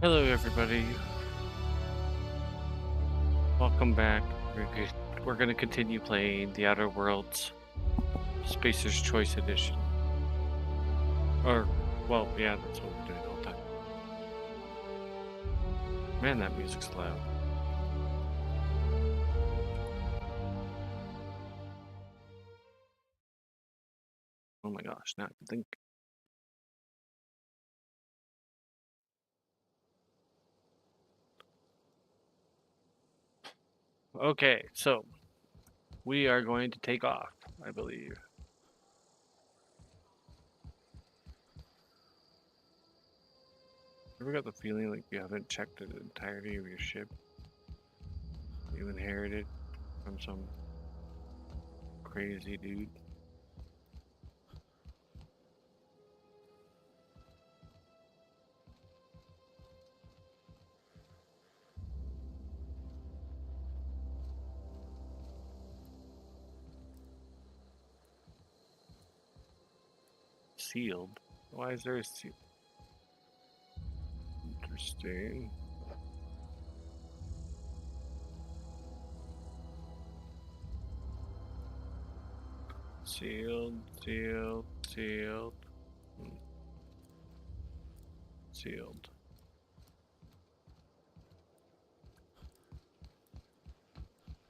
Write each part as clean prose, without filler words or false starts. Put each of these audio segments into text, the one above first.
Hello, everybody. Welcome back. We're going to continue playing The Outer Worlds Spacer's Choice Edition. Or, well, yeah, that's what we're doing all the time. Man, that music's loud. Oh my gosh, now I can think. Okay, so we are going to take off, I believe. Ever got the feeling like you haven't checked the entirety of your ship you inherited from some crazy dude? Sealed? Why is there a seal? Interesting. Sealed, sealed, sealed. Sealed.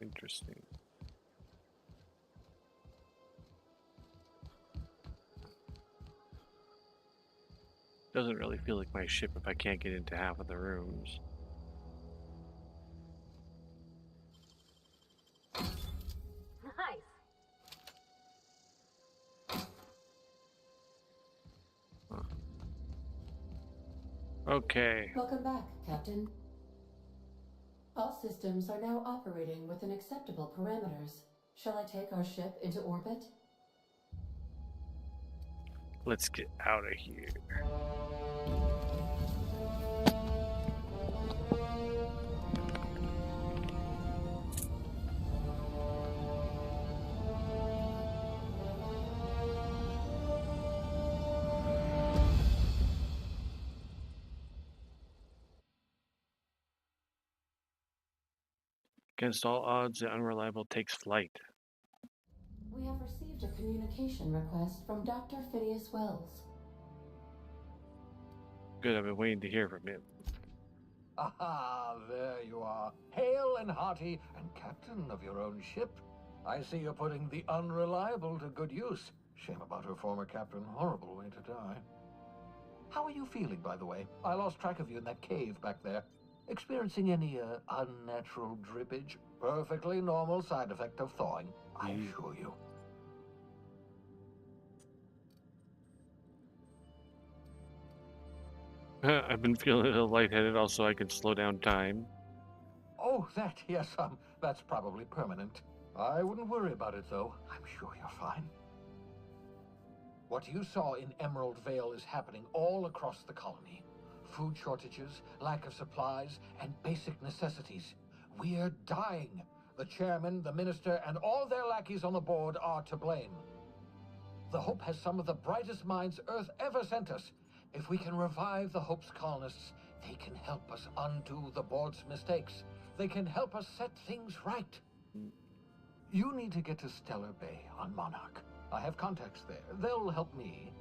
Interesting. Doesn't really feel like my ship if I can't get into half of the rooms. Nice. Huh. Okay. Welcome back, Captain. All systems are now operating within acceptable parameters. Shall I take our ship into orbit? Let's get out of here. Against all odds, the unreliable takes flight. We have received a communication request from Dr. Phineas Wells. Good, I've been waiting to hear from him. Aha, there you are. Hale and hearty and captain of your own ship. I see you're putting the unreliable to good use. Shame about her former captain. Horrible way to die. How are you feeling, by the way? I lost track of you in that cave back there. Experiencing any, unnatural drippage? Perfectly normal side effect of thawing, I assure you. I've been feeling a little lightheaded, also I can slow down time. Oh, that, yes, that's probably permanent. I wouldn't worry about it, though. I'm sure you're fine. What you saw in Emerald Vale is happening all across the colony. Food shortages, lack of supplies, and basic necessities. We're dying. The chairman, the minister, and all their lackeys on the board are to blame. The Hope has some of the brightest minds Earth ever sent us. If we can revive the Hope's colonists, they can help us undo the board's mistakes. They can help us set things right. You need to get to Stellar Bay on Monarch. I have contacts there. They'll help me,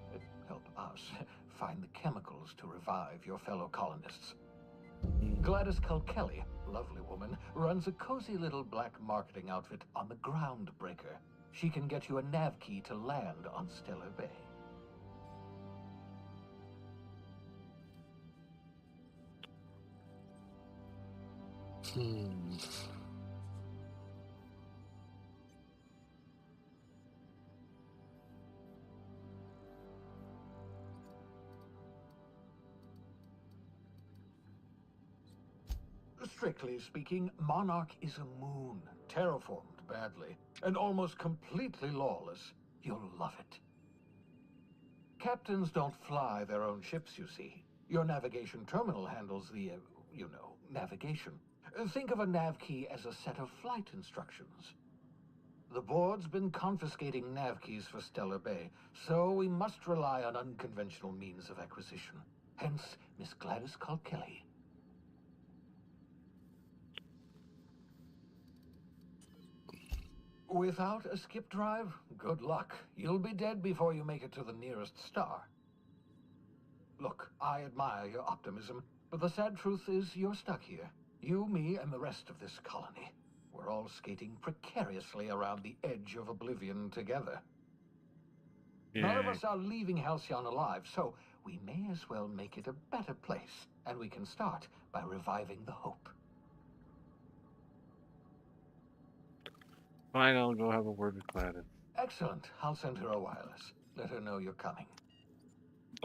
help us, find the chemicals to revive your fellow colonists. Gladys Culkelly, lovely woman, runs a cozy little black marketing outfit on the Groundbreaker. She can get you a nav key to land on Stellar Bay. Strictly speaking, Monarch is a moon, terraformed badly, and almost completely lawless. You'll love it. Captains don't fly their own ships, you see. Your navigation terminal handles the, navigation. Think of a nav key as a set of flight instructions. The board's been confiscating nav keys for Stellar Bay, so we must rely on unconventional means of acquisition. Hence, Miss Gladys Culkelly. Without a skip drive, good luck. You'll be dead before you make it to the nearest star. Look, I admire your optimism, but the sad truth is you're stuck here. You, me, and the rest of this colony. We're all skating precariously around the edge of oblivion together. None of Yeah. us are leaving Halcyon alive, so we may as well make it a better place, and we can start by reviving the hope. Fine, I'll go have a word with Gladys. Excellent. I'll send her a wireless. Let her know you're coming.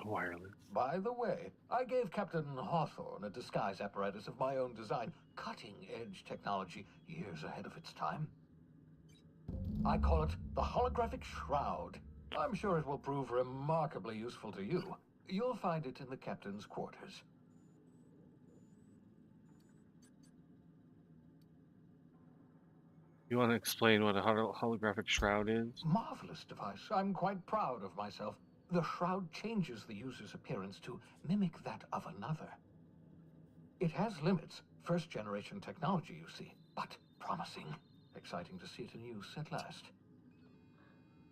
Wireless. By the way, I gave Captain Hawthorne a disguise apparatus of my own design, cutting-edge technology years ahead of its time. I call it the Holographic Shroud. I'm sure it will prove remarkably useful to you. You'll find it in the captain's quarters. You want to explain what a holographic shroud is? Marvelous device. I'm quite proud of myself. The shroud changes the user's appearance to mimic that of another. It has limits. First-generation technology, you see, but promising. Exciting to see it in use at last.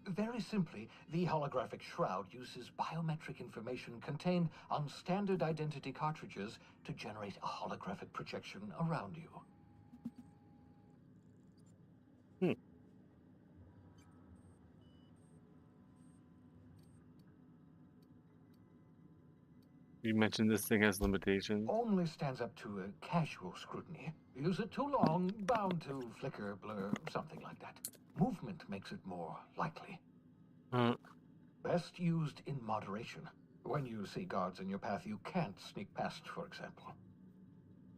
Very simply, the holographic shroud uses biometric information contained on standard identity cartridges to generate a holographic projection around you. You mentioned this thing has limitations. Only stands up to a casual scrutiny. Use it too long, bound to flicker, blur, something like that. Movement makes it more likely. Best used in moderation. When you see guards in your path you can't sneak past, for example.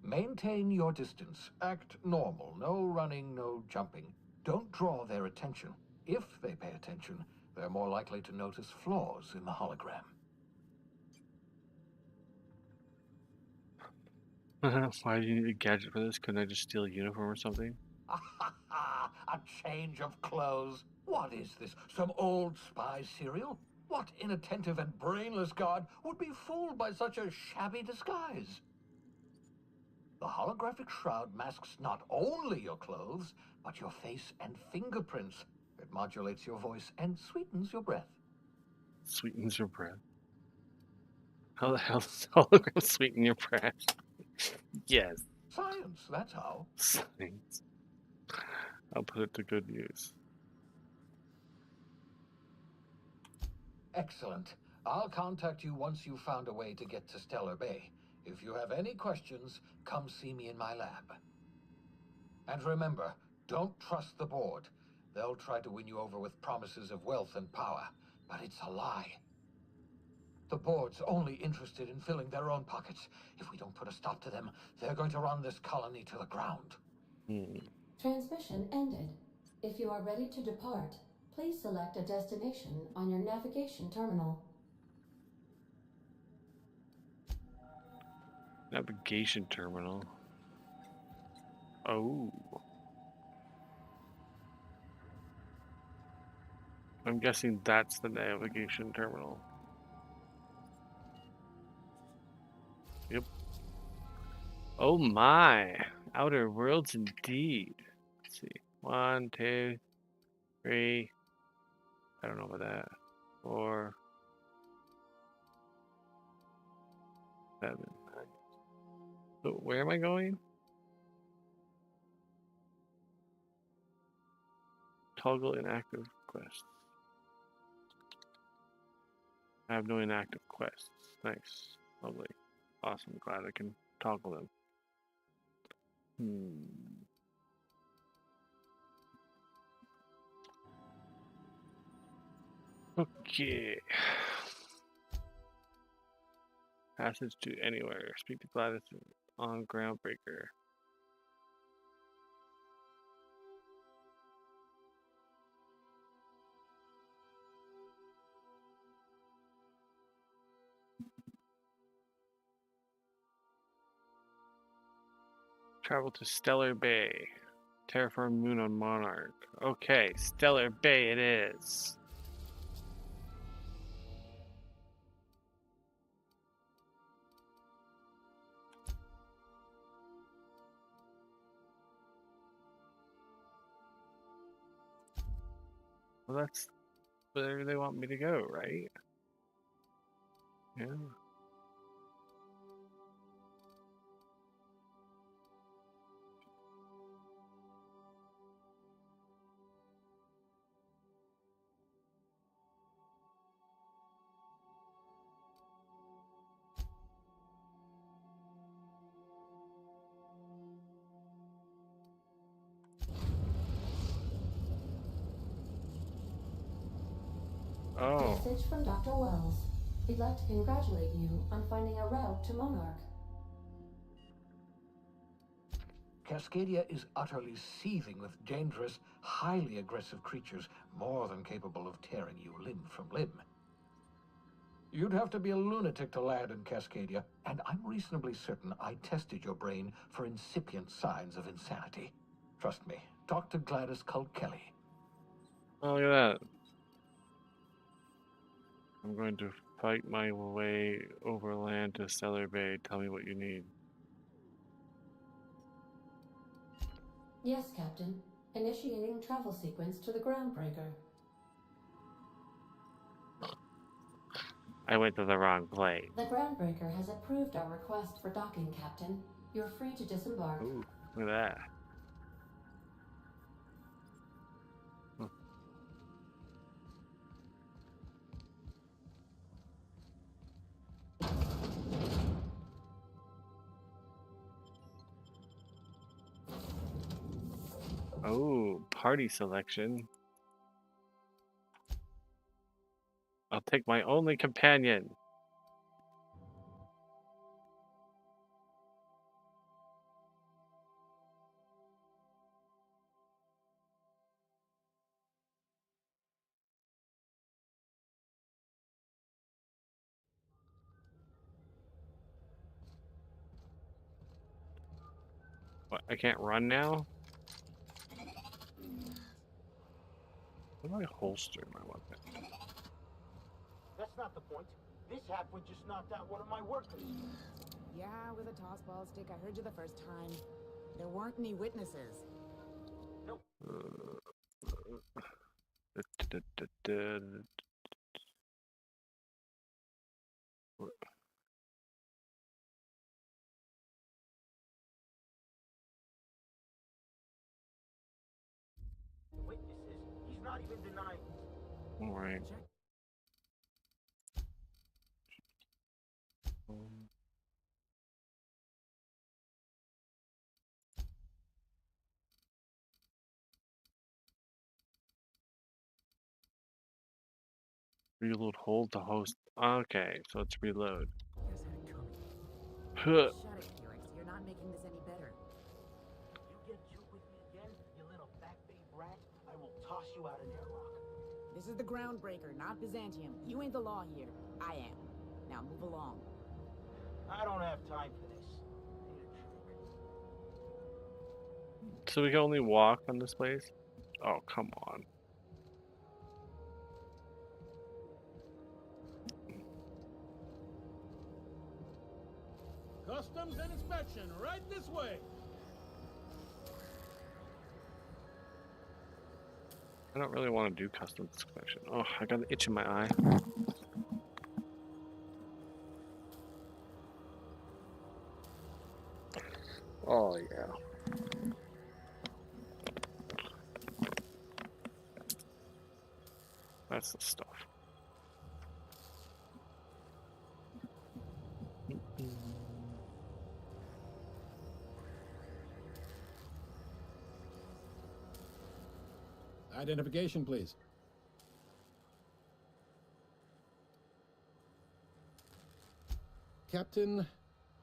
Maintain your distance. Act normal. No running, no jumping. Don't draw their attention. If they pay attention, they're more likely to notice flaws in the hologram. Why do you need a gadget for this? Couldn't I just steal a uniform or something? A change of clothes. What is this? Some old spy serial? What inattentive and brainless guard would be fooled by such a shabby disguise? The holographic shroud masks not only your clothes, but your face and fingerprints. It modulates your voice and sweetens your breath. Sweetens your breath. How the hell does hologram sweeten your breath? Yes. Science, that's how. Science. I'll put it to good use. Excellent. I'll contact you once you've found a way to get to Stellar Bay. If you have any questions, come see me in my lab. And remember, don't trust the board. They'll try to win you over with promises of wealth and power, but it's a lie. The board's only interested in filling their own pockets. If we don't put a stop to them, they're going to run this colony to the ground. Transmission ended. If you are ready to depart, please select a destination on your navigation terminal. Navigation terminal. Oh. I'm guessing that's the navigation terminal. Yep. Oh my. Outer Worlds indeed. Let's see. 1, 2, 3. I don't know about that. 4, 7, 9. So where am I going? Toggle inactive quests. I have no inactive quests. Nice. Lovely. Awesome. Glad I can toggle them. Okay. Passage to anywhere. Speak to Gladys on Groundbreaker. Travel to Stellar Bay. Terraform moon on Monarch. Okay, Stellar Bay it is. Well, that's where they want me to go, right? Yeah. Oh. Message from Dr. Wells. He'd like to congratulate you on finding a route to Monarch. Cascadia is utterly seething with dangerous, highly aggressive creatures more than capable of tearing you limb from limb. You'd have to be a lunatic to land in Cascadia, and I'm reasonably certain I tested your brain for incipient signs of insanity. Trust me, talk to Gladys Cull Kelly. Oh, look at that. I'm going to fight my way overland to Stellar Bay. Tell me what you need. Yes, Captain. Initiating travel sequence to the Groundbreaker. I went to the wrong place. The Groundbreaker has approved our request for docking, Captain. You're free to disembark. Ooh, look at that. Oh, party selection. I'll take my only companion. What, I can't run now? How do I holster my weapon? That's not the point. This halfwit just knocked out one of my workers. Yeah, with a tossball stick. I heard you the first time. There weren't any witnesses. Nope. The witnesses, he's not even denying it. All right. Check. Reload, hold to host. Okay, so it's reload. Here's how it coming. Huh. Shut it, Felix. You're not making this any better. You get cute with me again, you little back-bay brat, I will toss you out an airlock. This is the Groundbreaker, not Byzantium. You ain't the law here. I am. Now move along. I don't have time for this. Need a trick. So we can only walk on this place? Oh, come on. Customs and inspection, right this way. I don't really want to do customs inspection. Oh, I got an itch in my eye. Oh, yeah. That's the stuff. Identification, please. Captain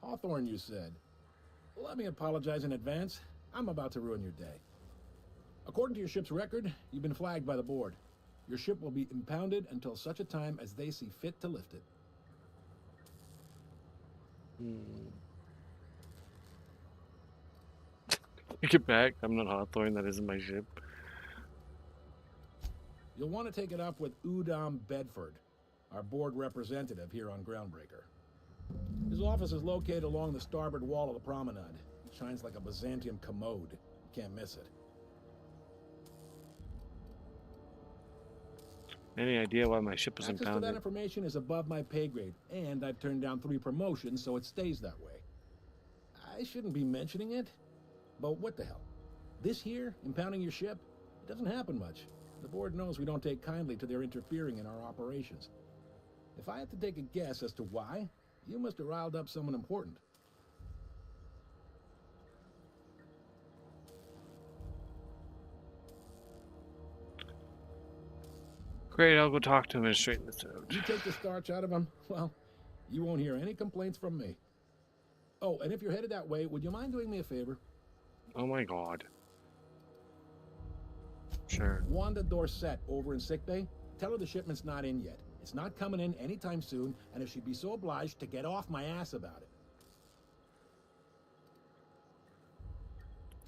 Hawthorne, you said. Let me apologize in advance. I'm about to ruin your day. According to your ship's record, you've been flagged by the board. Your ship will be impounded until such a time as they see fit to lift it. Take it back. I'm not Hawthorne. That isn't my ship. You'll want to take it up with Udom Bedford, our board representative here on Groundbreaker. His office is located along the starboard wall of the promenade. It shines like a Byzantium commode. You can't miss it. Any idea why my ship was Access to that impounded? information is above my pay grade, and I've turned down 3 promotions, so it stays that way. I shouldn't be mentioning it, but what the hell? This here, impounding your ship, it doesn't happen much. The board knows we don't take kindly to their interfering in our operations. If I had to take a guess as to why, you must have riled up someone important. Great, I'll go talk to him and straighten this out. You take the starch out of him, well, you won't hear any complaints from me. Oh, and if you're headed that way, would you mind doing me a favor? Oh my god. Sure. Wanda Dorset over in sickbay, tell her the shipment's not in yet. It's not coming in anytime soon, and if she'd be so obliged to get off my ass about it.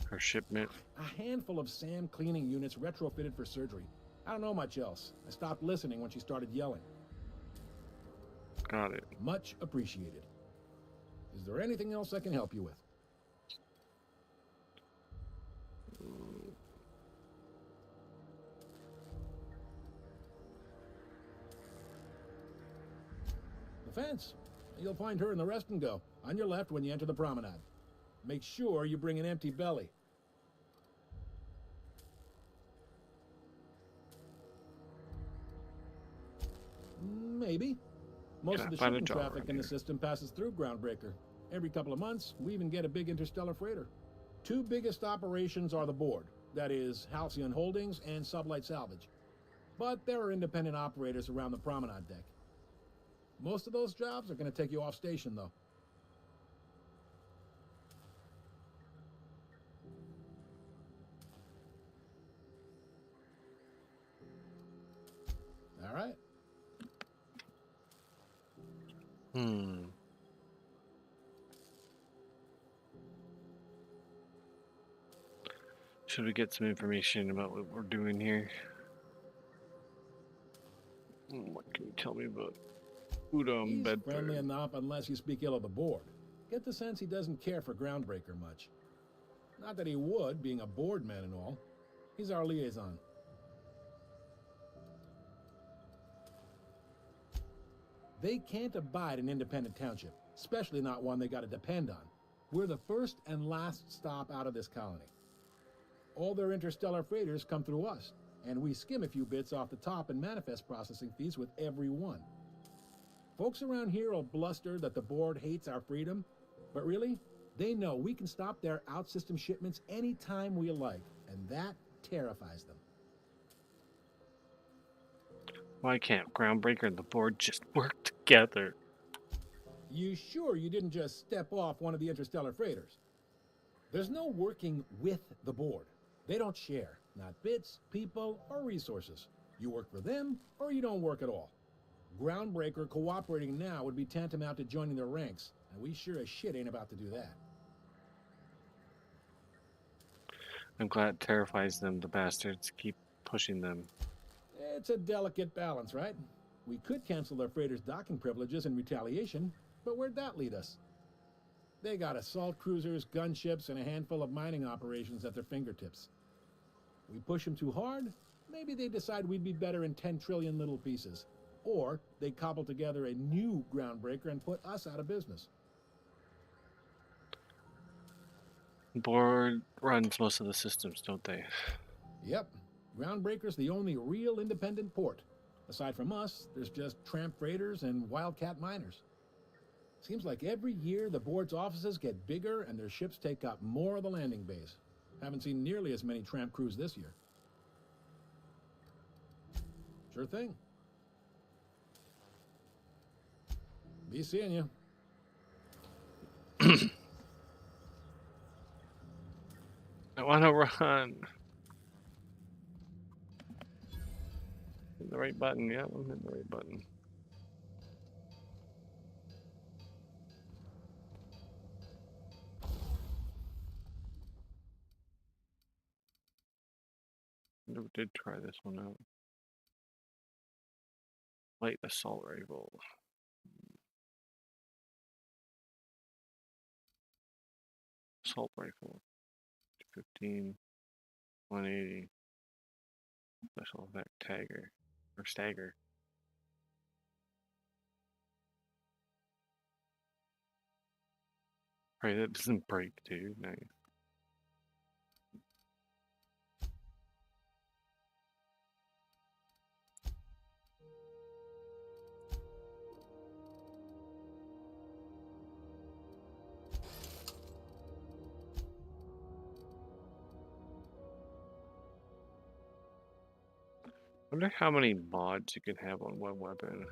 Her shipment. A handful of SAM cleaning units retrofitted for surgery. I don't know much else. I stopped listening when she started yelling. Got it. Much appreciated. Is there anything else I can help you with? The fence. You'll find her in the rest and go, on your left when you enter the promenade. Make sure you bring an empty belly. Maybe. Most of the Find a shipping job traffic around in the here. system passes through Groundbreaker. Every couple of months, we even get a big interstellar freighter. 2 biggest operations are the board. That is, Halcyon Holdings and Sublight Salvage. But there are independent operators around the promenade deck. Most of those jobs are going to take you off station, though. All right. Should we get some information about what we're doing here? What can you tell me about Udom He's Bedford? friendly enough unless you speak ill of the board. Get the sense he doesn't care for Groundbreaker much. Not that he would, being a board man and all. He's our liaison. They can't abide an independent township, especially not one they gotta depend on. We're the first and last stop out of this colony. All their interstellar freighters come through us, and we skim a few bits off the top and manifest processing fees with every one. Folks around here will bluster that the board hates our freedom, but really, they know we can stop their out-system shipments anytime we like, and that terrifies them. Why can't Groundbreaker and the board just work together? You sure you didn't just step off one of the interstellar freighters? There's no working with the board. They don't share, not bits, people, or resources. You work for them, or you don't work at all. Groundbreaker cooperating now would be tantamount to joining their ranks, and we sure as shit ain't about to do that. I'm glad it terrifies them, the bastards. Keep pushing them. It's a delicate balance, right? We could cancel their freighters' docking privileges in retaliation, but where'd that lead us? They got assault cruisers, gunships, and a handful of mining operations at their fingertips. We push them too hard, maybe they decide we'd be better in 10 trillion little pieces. Or they cobble together a new Groundbreaker and put us out of business. The board runs most of the systems, don't they? Yep. Groundbreaker's the only real independent port. Aside from us, there's just tramp freighters and wildcat miners. Seems like every year the board's offices get bigger and their ships take up more of the landing bays. Haven't seen nearly as many tramp crews this year. Sure thing. Be seeing you. I want to run. Hit the right button. Yeah, I'm hitting the right button. Never did try this one out. Light assault rifle. Assault rifle. 15, 180. Special effect tagger. Or stagger. Right, that doesn't break too. Nice. Wonder how many mods you can have on one weapon.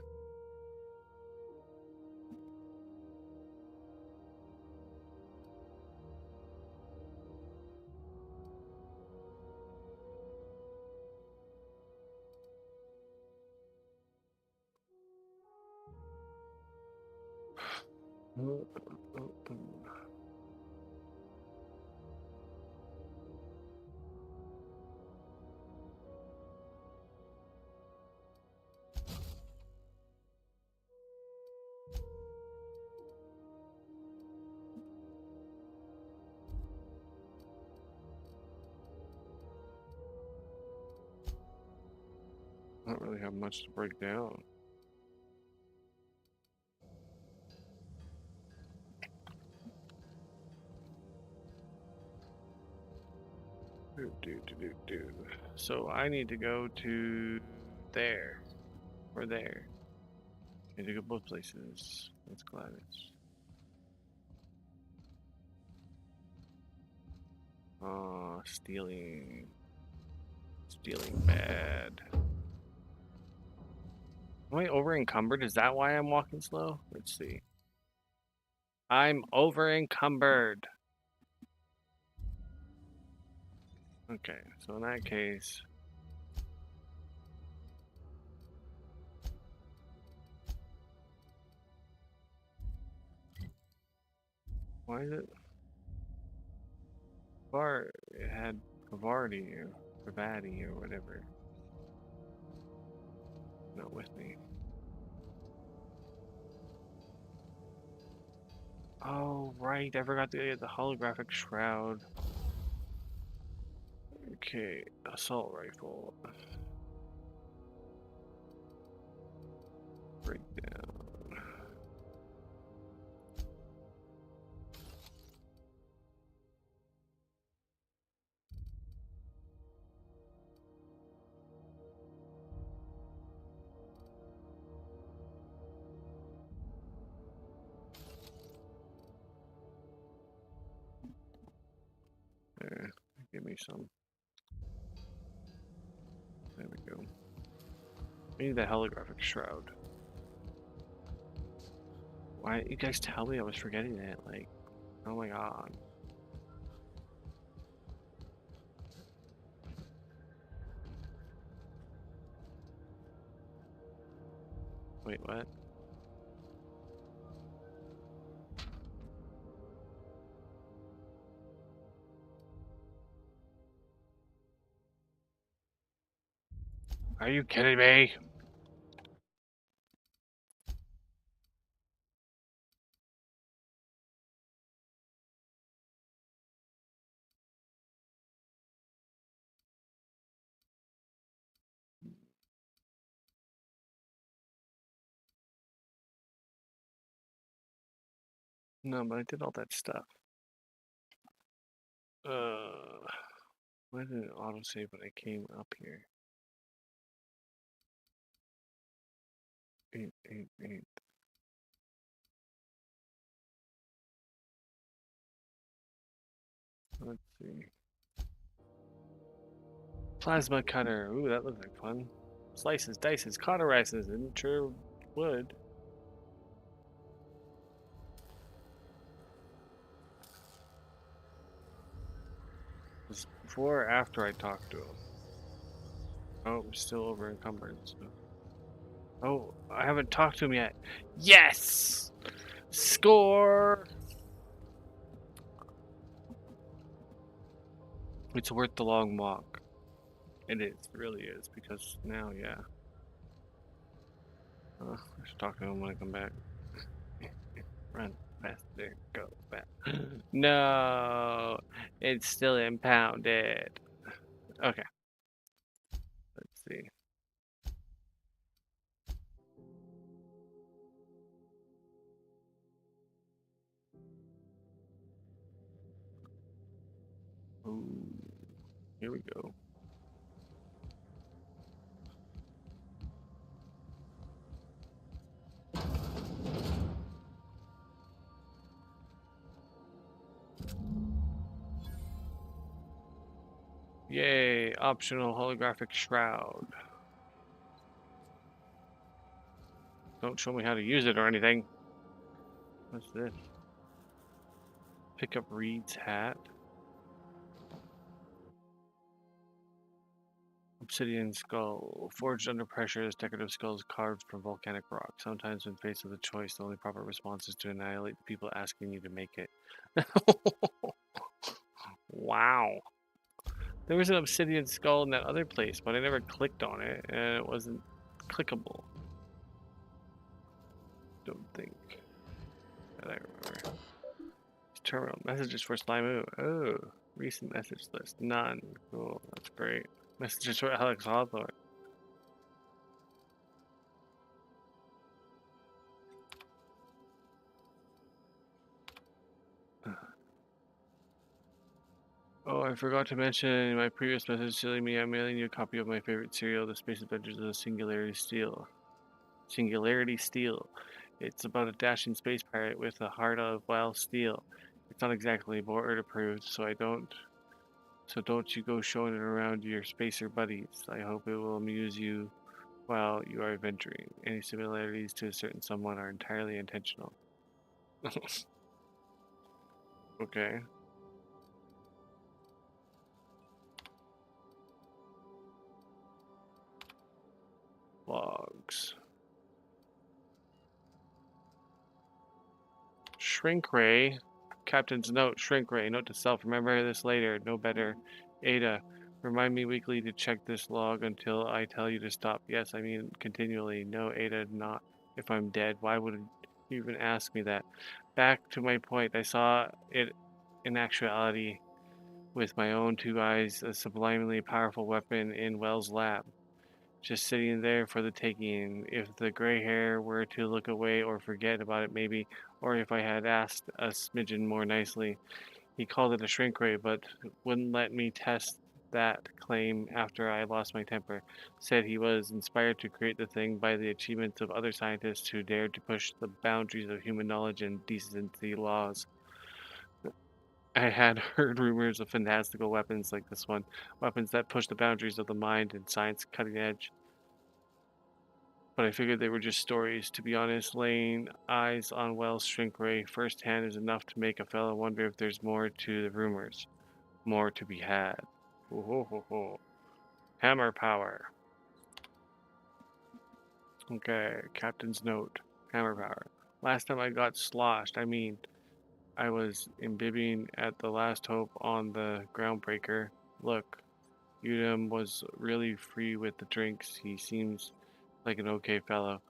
I don't really have much to break down. So I need to go to there. Or there. I need to go both places. That's Gladys. Stealing. Stealing bad. Am I over encumbered? Is that why I'm walking slow? Let's see. I'm over encumbered. Okay, so in that case. Why is it? It had Pavardi or Pravati or whatever. Not with me. Oh, right. I forgot to get the holographic shroud. Okay, assault rifle. Breakdown. There, give me some. There we go. I need the holographic shroud. Why didn't you guys tell me I was forgetting that? Like, oh my god. Wait, what? Are you kidding me? No, but I did all that stuff. Why didn't it autosave when I came up here? 888. Let's see. Plasma cutter. Ooh, that looks like fun. Slices, dices, cauterizes, and sure would. Was it before or after I talked to him? Oh, I'm still over encumbered. So. Oh, I haven't talked to him yet. Yes! Score! It's worth the long walk. It is, it really is, because now, yeah. I should talk to him when I come back. Run faster, go back. No, it's still impounded. Okay. Let's see. Here we go. Yay, optional holographic shroud. Don't show me how to use it or anything. What's this? Pick up Reed's hat. Obsidian skull. Forged under pressure, this decorative skull is carved from volcanic rock. Sometimes when faced with a choice, the only proper response is to annihilate the people asking you to make it. Wow. There was an obsidian skull in that other place, but I never clicked on it, and it wasn't clickable. Don't think that I remember. Terminal messages for Slimu. Oh, recent message list. None. Cool. That's great. Messages for Alex Hawthorne. Oh, I forgot to mention in my previous message, silly me, I'm mailing you a copy of my favorite serial, The Space Adventures of the Singularity Steel. Singularity Steel. It's about a dashing space pirate with a heart of wild steel. It's not exactly board approved, so don't you go showing it around to your spacer buddies. I hope it will amuse you while you are adventuring. Any similarities to a certain someone are entirely intentional. Okay. Logs. Shrink Ray. Captain's note. Shrink Ray. Note to self. Remember this later. No better. Ada. Remind me weekly to check this log until I tell you to stop. Yes, I mean continually. No, Ada, not if I'm dead. Why would you even ask me that? Back to my point. I saw it in actuality with my own two eyes, a sublimely powerful weapon in Wells' lab. Just sitting there for the taking. If the gray hair were to look away or forget about it maybe, or if I had asked a smidgen more nicely. He called it a shrink ray, but wouldn't let me test that claim after I lost my temper. Said he was inspired to create the thing by the achievements of other scientists who dared to push the boundaries of human knowledge and decency laws. I had heard rumors of fantastical weapons like this one, weapons that push the boundaries of the mind and science cutting edge. But I figured they were just stories. To be honest, laying eyes on Wells' shrink ray firsthand is enough to make a fellow wonder if there's more to the rumors. More to be had. Ho, ho, ho, ho. Hammer power. Okay, captain's note. Hammer power. Last time I got sloshed, I was imbibing at the last hope on the groundbreaker. Look, Udom was really free with the drinks. He seems like an okay fellow.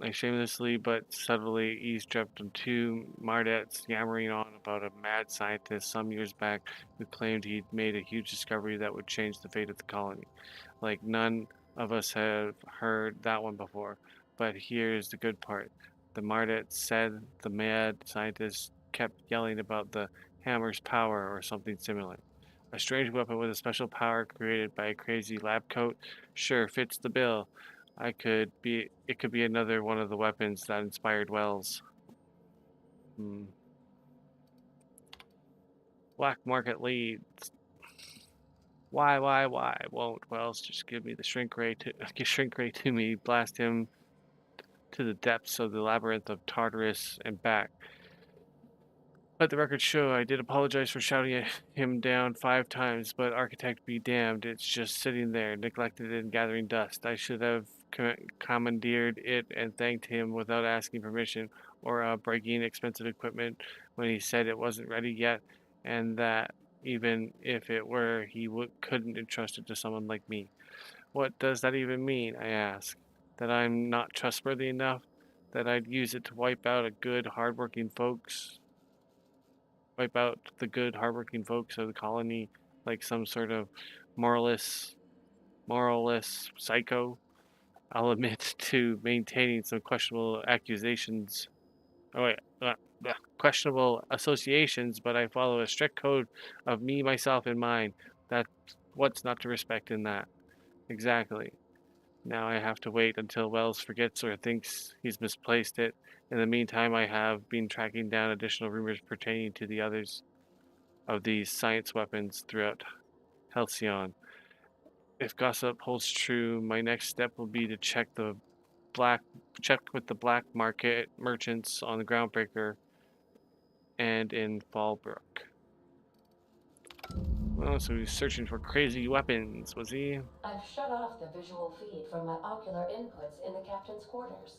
I shamelessly but subtly eavesdropped on two Mardettes yammering on about a mad scientist some years back who claimed he'd made a huge discovery that would change the fate of the colony. Like none of us have heard that one before. But here's the good part. The Mardet said the mad scientist kept yelling about the hammer's power or something similar. A strange weapon with a special power created by a crazy lab coat sure fits the bill. It could be another one of the weapons that inspired Wells. Black market leads. Why? Won't Wells just give me the shrink ray to me, blast him to the depths of the labyrinth of Tartarus and back. Let the record show I did apologize for shouting him down 5 times, but architect be damned, it's just sitting there, neglected and gathering dust. I should have commandeered it and thanked him without asking permission or breaking expensive equipment when he said it wasn't ready yet, and that even if it were, he couldn't entrust it to someone like me. What does that even mean, I ask? That I'm not trustworthy enough? That I'd use it to wipe out the good, hardworking folks of the colony like some sort of moralist psycho? I'll admit to maintaining some questionable accusations. Questionable associations, but I follow a strict code of me, myself, and mine. That's what's not to respect in that. Exactly. Now I have to wait until Wells forgets or thinks he's misplaced it. In the meantime, I have been tracking down additional rumors pertaining to the others of these science weapons throughout Halcyon. If gossip holds true, my next step will be to check with the black market merchants on the Groundbreaker and in Fallbrook. Oh, so he's searching for crazy weapons, was he? I've shut off the visual feed from my ocular inputs in the captain's quarters,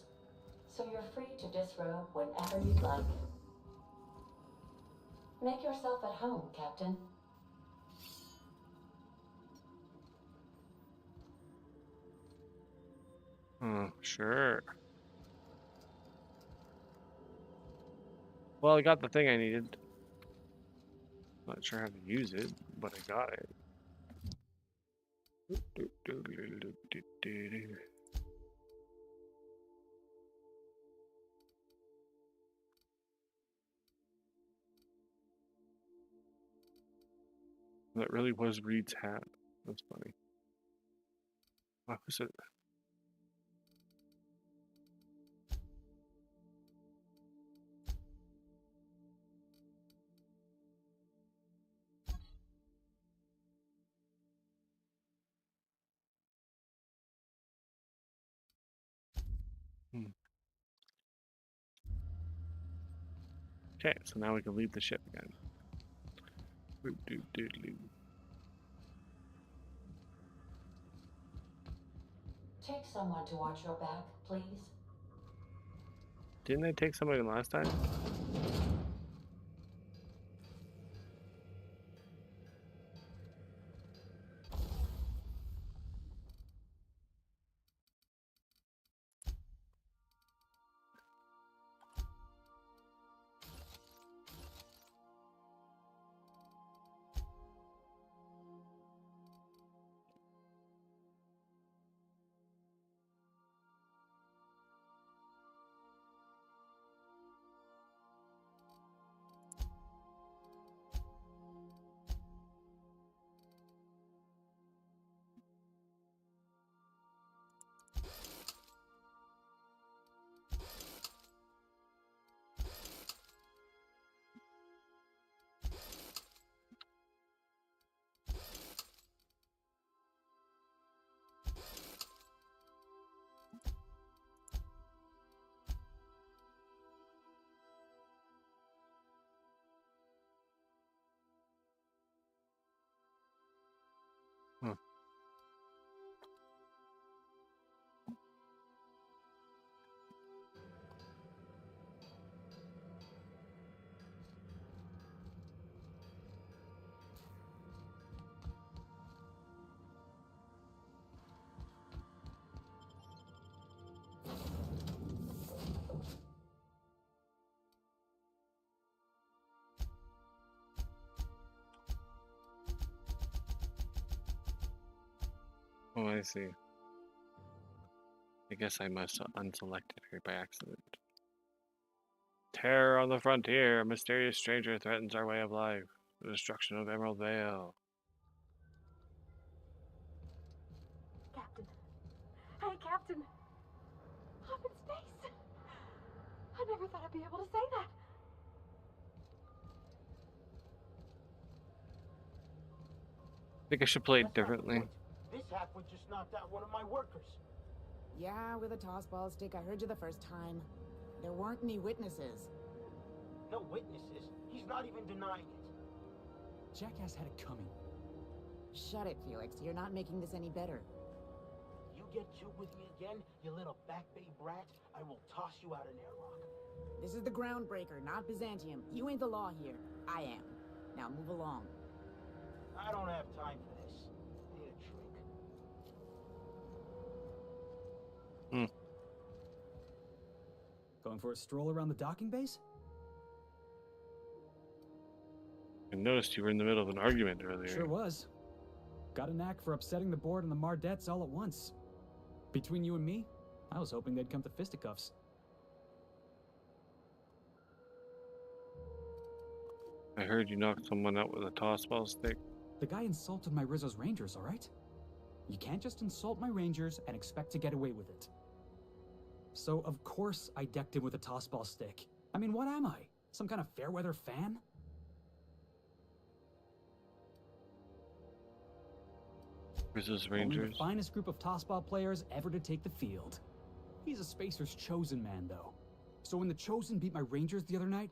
so you're free to disrobe whenever you'd like. Make yourself at home, Captain. Sure. Well, I got the thing I needed. Not sure how to use it, but I got it. That really was Reed's hat. That's funny. What was it? Okay, so now we can leave the ship again. Take someone to watch your back, please. Didn't they take somebody last time? Oh, I see. I guess I must have unselected her by accident. Terror on the frontier. A mysterious stranger threatens our way of life. The destruction of Emerald Vale. Captain. Hey, Captain. I'm in space. I never thought I'd be able to say that. I think I should play it That's not the differently. point. This halfwit just knocked out one of my workers. Yeah, with a tossball stick. I heard you the first time. There weren't any witnesses. No witnesses. He's not even denying it. Jackass had it coming. Shut it, Felix. You're not making this any better. You get chewed with me again, you little Back Bay brat, I will toss you out an airlock. This is the Groundbreaker, not Byzantium. You ain't the law here. I am. Now move along. I don't have time for this. Need a drink. Going for a stroll around the docking base? I noticed you were in the middle of an argument earlier. Sure was. Got a knack for upsetting the board and the Mardettes all at once. Between you and me, I was hoping they'd come to fisticuffs. I heard you knocked someone out with a tossball stick. The guy insulted my Rizzo's Rangers, alright? You can't just insult my Rangers and expect to get away with it. So, of course, I decked him with a tossball stick. I mean, what am I? Some kind of fair-weather fan? Rizzo's Only Rangers. the finest group of tossball players ever to take the field. He's a Spacer's chosen man, though. So when the Chosen beat my Rangers the other night,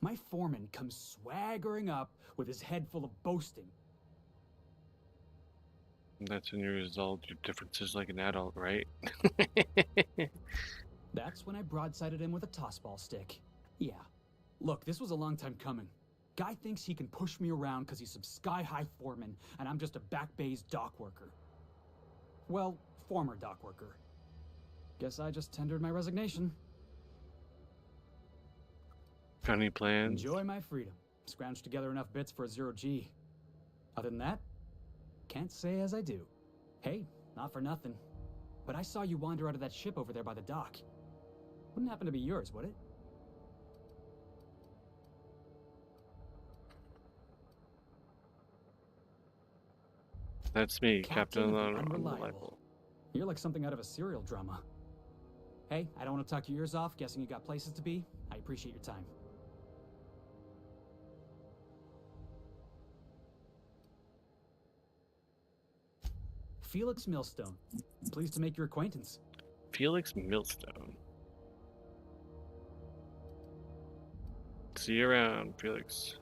my foreman comes swaggering up with his head full of boasting. That's when you resolve your differences like an adult, right? That's when I broadsided him with a tossball stick. Yeah. Look, this was a long time coming. Guy thinks he can push me around because he's some sky-high foreman, and I'm just a back bay's dock worker. Well, former dock worker. Guess I just tendered my resignation. Got any plans? Enjoy my freedom. Scrounged together enough bits for a 0G. Other than that, can't say as I do. Hey, not for nothing, but I saw you wander out of that ship over there by the dock. Wouldn't happen to be yours, would it? That's me, Captain of the Unreliable. You're like something out of a serial drama. Hey, I don't want to talk your ears off, guessing you got places to be. I appreciate your time. Felix Millstone. Pleased to make your acquaintance. Felix Millstone. See you around, Felix.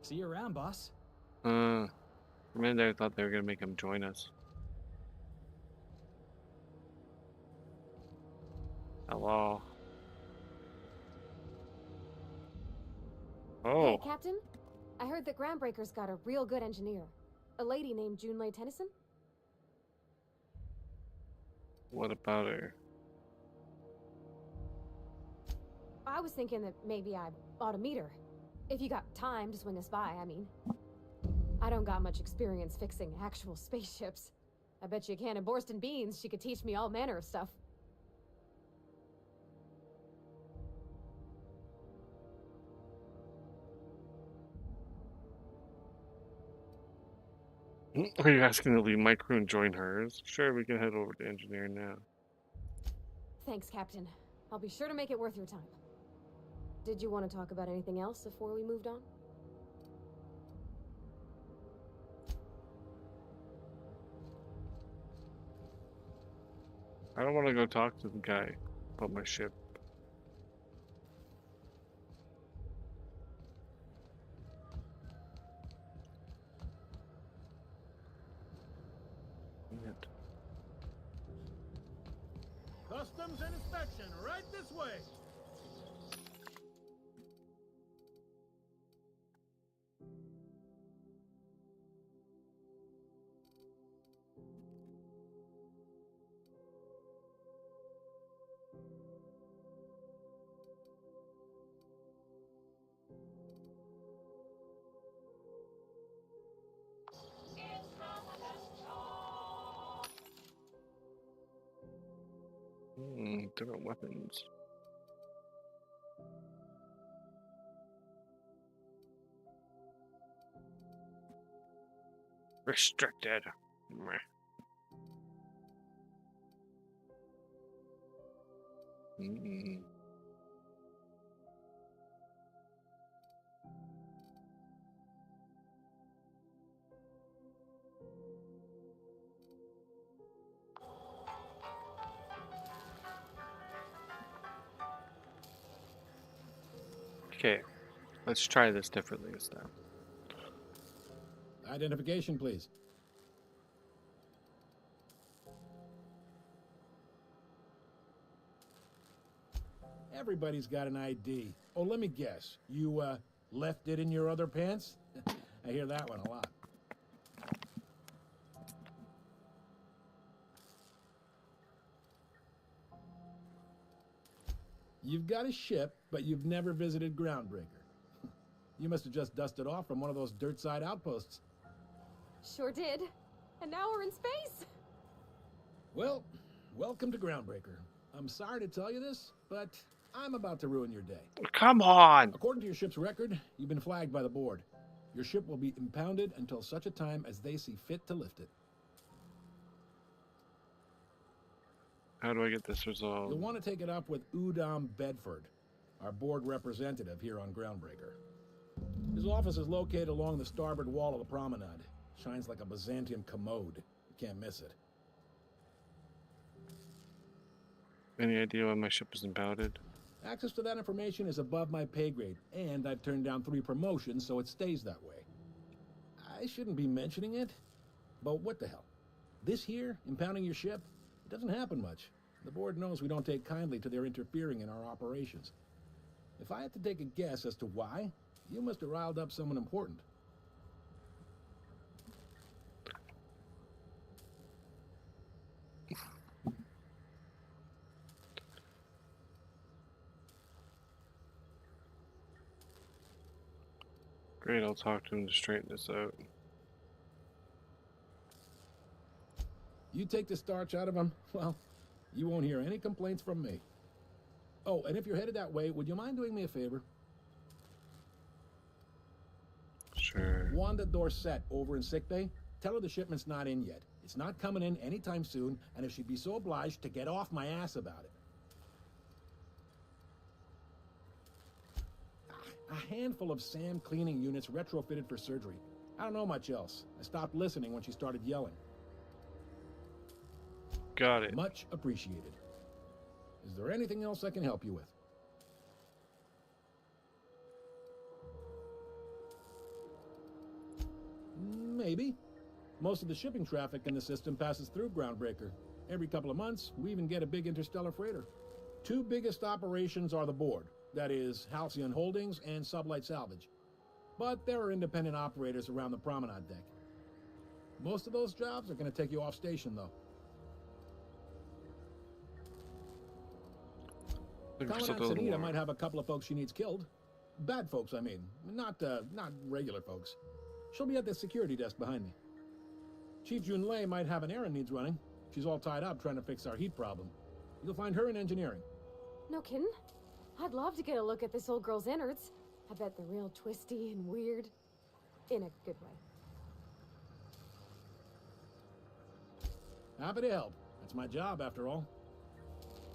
See you around, boss. For a minute I thought they were gonna make him join us. Hello. Oh. Hey, Captain. I heard that Groundbreaker's got a real good engineer. A lady named Junlei Tennyson. What about her? I was thinking that maybe I ought to meet her. If you got time to swing us by, I mean. I don't got much experience fixing actual spaceships. I bet you a can of Borston beans she could teach me all manner of stuff. Are you asking to leave my crew and join hers? Sure, we can head over to engineer now. Thanks, Captain. I'll be sure to make it worth your time. Did you want to talk about anything else before we moved on? I don't want to go talk to the guy about my ship. Customs and inspection, right this way. Different weapons. Restricted. Meh. Okay, let's try this differently this time. Identification, please. Everybody's got an ID. Oh, let me guess. You, left it in your other pants? I hear that one a lot. You've got a ship, but you've never visited Groundbreaker. You must have just dusted off from one of those dirt-side outposts. Sure did. And now we're in space. Well, welcome to Groundbreaker. I'm sorry to tell you this, but I'm about to ruin your day. Come on! According to your ship's record, you've been flagged by the board. Your ship will be impounded until such a time as they see fit to lift it. How do I get this resolved? You'll want to take it up with Udom Bedford, our board representative here on Groundbreaker. His office is located along the starboard wall of the promenade. Shines like a Byzantium commode. You can't miss it. Any idea why my ship is impounded? Access to that information is above my pay grade, and I've turned down 3 promotions, so it stays that way. I shouldn't be mentioning it, but what the hell? This here, impounding your ship, it doesn't happen much. The board knows we don't take kindly to their interfering in our operations. If I had to take a guess as to why, you must have riled up someone important. Great, I'll talk to him to straighten this out. You take the starch out of him, well, you won't hear any complaints from me. Oh, and if you're headed that way, would you mind doing me a favor? Sure. Wanda Dorset over in sickbay, tell her the shipment's not in yet. It's not coming in anytime soon, and if she'd be so obliged to get off my ass about it. A handful of SAM cleaning units retrofitted for surgery. I don't know much else. I stopped listening when she started yelling. Got it. Much appreciated. Is there anything else I can help you with? Maybe. Most of the shipping traffic in the system passes through Groundbreaker. Every couple of months, we even get a big interstellar freighter. 2 biggest operations are the board. That is, Halcyon Holdings and Sublight Salvage. But there are independent operators around the promenade deck. Most of those jobs are going to take you off station, though. Commandant Sanita might have a couple of folks she needs killed. Bad folks, I mean. Not regular folks. She'll be at the security desk behind me. Chief Junlei might have an errand needs running. She's all tied up trying to fix our heat problem. You'll find her in engineering. No kidding? I'd love to get a look at this old girl's innards. I bet they're real twisty and weird. In a good way. Happy to help. That's my job, after all.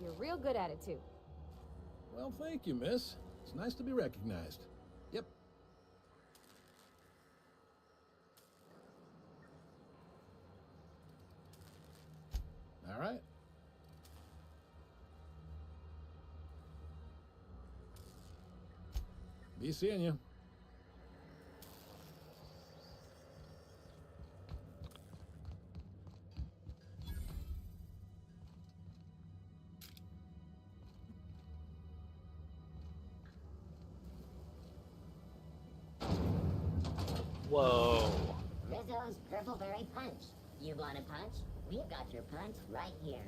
You're real good at it, too. Well, thank you, miss. It's nice to be recognized. Yep. All right. Be seeing you. Whoa. Rizzo's Purpleberry Punch. You want a punch? We've got your punch right here.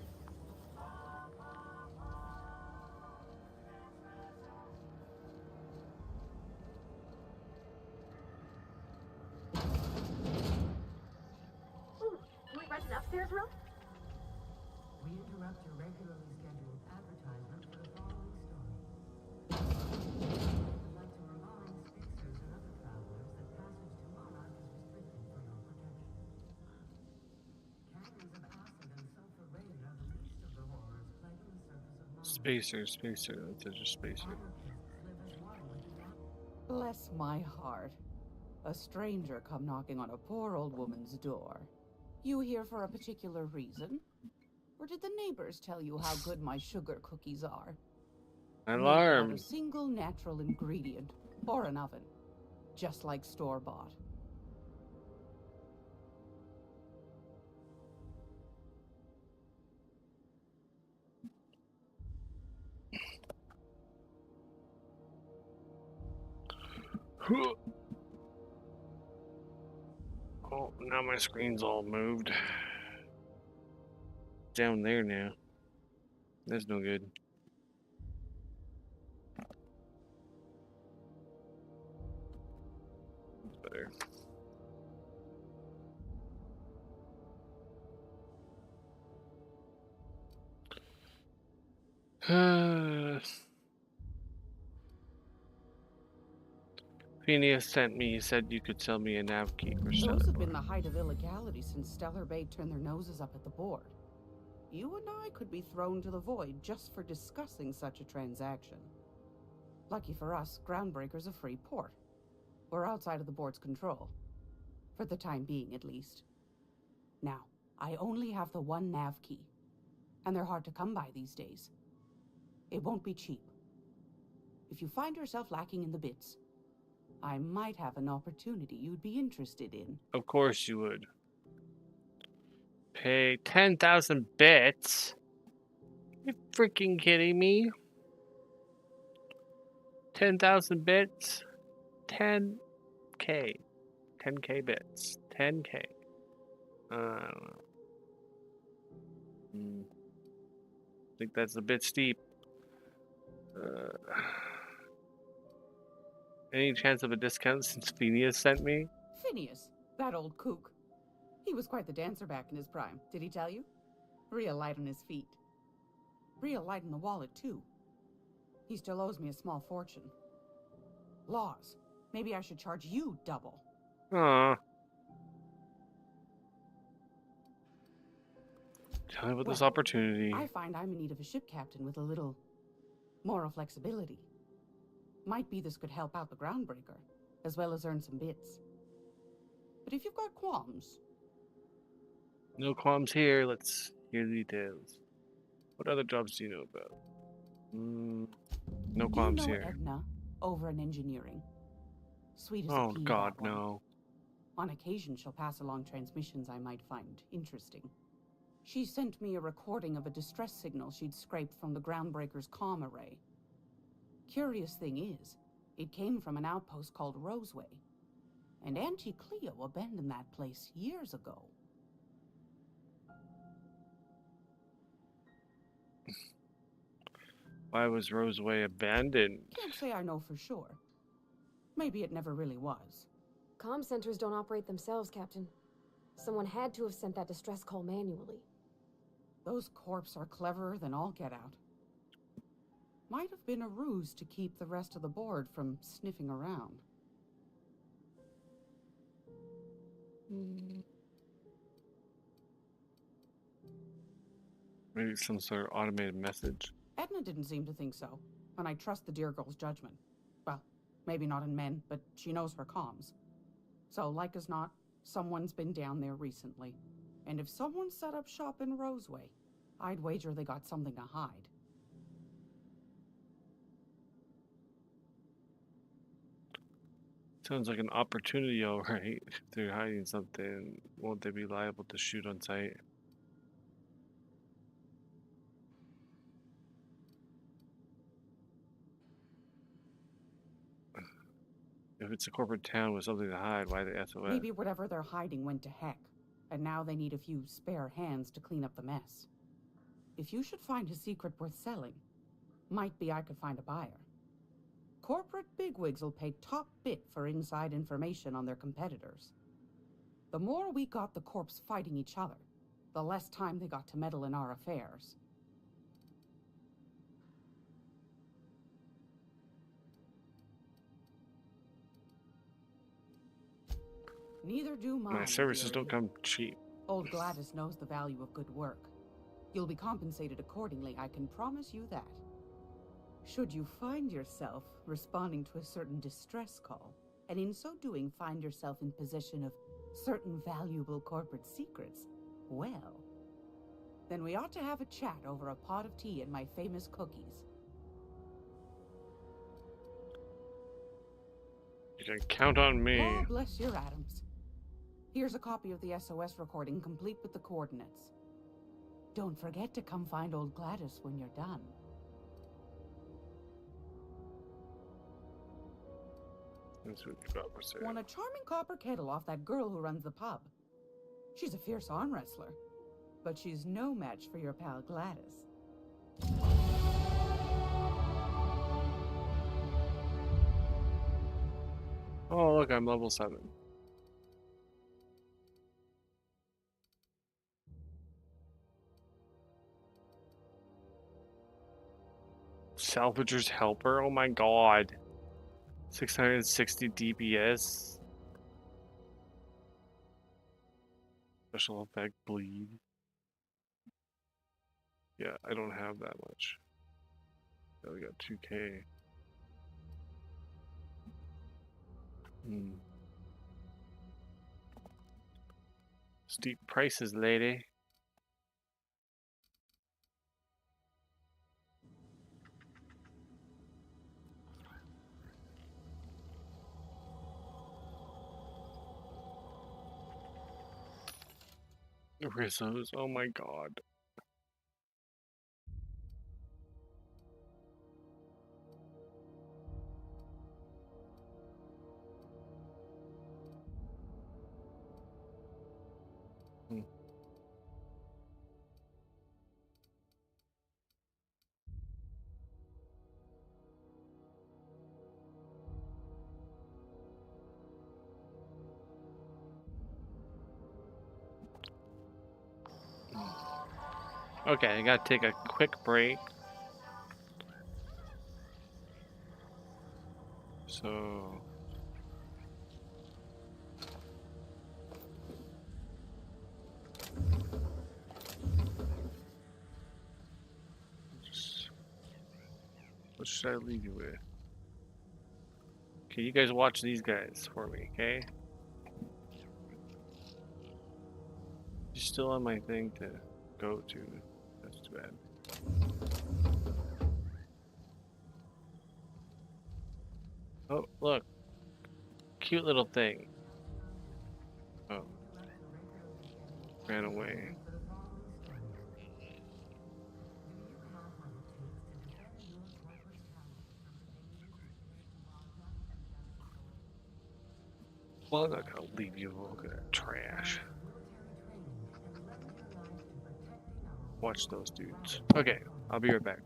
Ooh, can we rent an upstairs room? We interrupt your regularly scheduled advertisement for the following story. I'd like to remind spacers and other travelers that passage to Monarch is restricted for your protection. Canyons of acid and sulfur rain are the least of the horrors plaguing the surface of Monarch. Spacer. That's just spacer. Anarchists live as one with the Bless my heart. A stranger come knocking on a poor old woman's door. You here for a particular reason? Or did the neighbors tell you how good my sugar cookies are? Made without Alarm. a single natural ingredient, or an oven. Just like store-bought. Oh, now my screen's all moved. Down there now. That's no good. That's better. Phineas sent me. He said you could sell me a nav key for Stellar Those have been Board. the height of illegality since Stellar Bay turned their noses up at the board. You and I could be thrown to the void just for discussing such a transaction. Lucky for us, Groundbreaker's a free port. We're outside of the board's control. For the time being, at least. Now, I only have the one nav key. And they're hard to come by these days. It won't be cheap. If you find yourself lacking in the bits, I might have an opportunity you'd be interested in. Of course you would. Pay 10,000 bits? You freaking kidding me? 10,000 bits? 10k. 10k bits. 10k. I don't know. I think that's a bit steep. Any chance of a discount since Phineas sent me? Phineas, that old kook. He was quite the dancer back in his prime, did he tell you? Real light on his feet. Real light in the wallet, too. He still owes me a small fortune. Laws. Maybe I should charge you double. Aw. Tell me about this Well, opportunity. I find I'm in need of a ship captain with a little moral flexibility. Might be this could help out the Groundbreaker, as well as earn some bits. But if you've got qualms... No qualms here. Let's hear the details. What other jobs do you know about? No qualms you know here. Edna, over in engineering? Sweet as a Oh pea, God, that one. no. On occasion, she'll pass along transmissions I might find interesting. She sent me a recording of a distress signal she'd scraped from the Groundbreaker's comm array. Curious thing is, it came from an outpost called Roseway. And Auntie Cleo abandoned that place years ago. Why was Roseway abandoned? Can't say I know for sure. Maybe it never really was. Comm centers don't operate themselves, Captain. Someone had to have sent that distress call manually. Those corps are cleverer than all get out. Might have been a ruse to keep the rest of the board from sniffing around. Maybe some sort of automated message. Edna didn't seem to think so, and I trust the dear girl's judgment. Well, maybe not in men, but she knows her comms. So, like as not, someone's been down there recently. And if someone set up shop in Roseway, I'd wager they got something to hide. Sounds like an opportunity, alright. If they're hiding something, won't they be liable to shoot on sight? If it's a corporate town with something to hide, why the SOS? Maybe whatever they're hiding went to heck, and now they need a few spare hands to clean up the mess. If you should find a secret worth selling, might be I could find a buyer. Corporate bigwigs will pay top bit for inside information on their competitors. The more we got the corps fighting each other, the less time they got to meddle in our affairs. Neither do mine. My services dearie. don't come cheap. Old Gladys knows the value of good work. You'll be compensated accordingly, I can promise you that. Should you find yourself responding to a certain distress call, and in so doing find yourself in possession of certain valuable corporate secrets, well, then we ought to have a chat over a pot of tea and my famous cookies. You can count on me. Oh, bless your atoms. Here's a copy of the SOS recording, complete with the coordinates. Don't forget to come find old Gladys when you're done. That's what you got for sale. Won a charming copper kettle off that girl who runs the pub. She's a fierce arm wrestler, but she's no match for your pal Gladys. Oh, look, I'm level 7. Salvager's helper? Oh my god. 660 DPS. Special effect bleed. Yeah, I don't have that much. Yeah, we got 2K. Steep prices, lady. Rizzo's, oh my god. Okay, I gotta take a quick break. So... what should I leave you with? Okay, you guys watch these guys for me, okay? You're still on my thing to go to. That's too bad. Oh, look. Cute little thing. Oh. Ran away. Well, I'm not gonna leave you. Look at that trash. Watch those dudes. Okay, I'll be right back.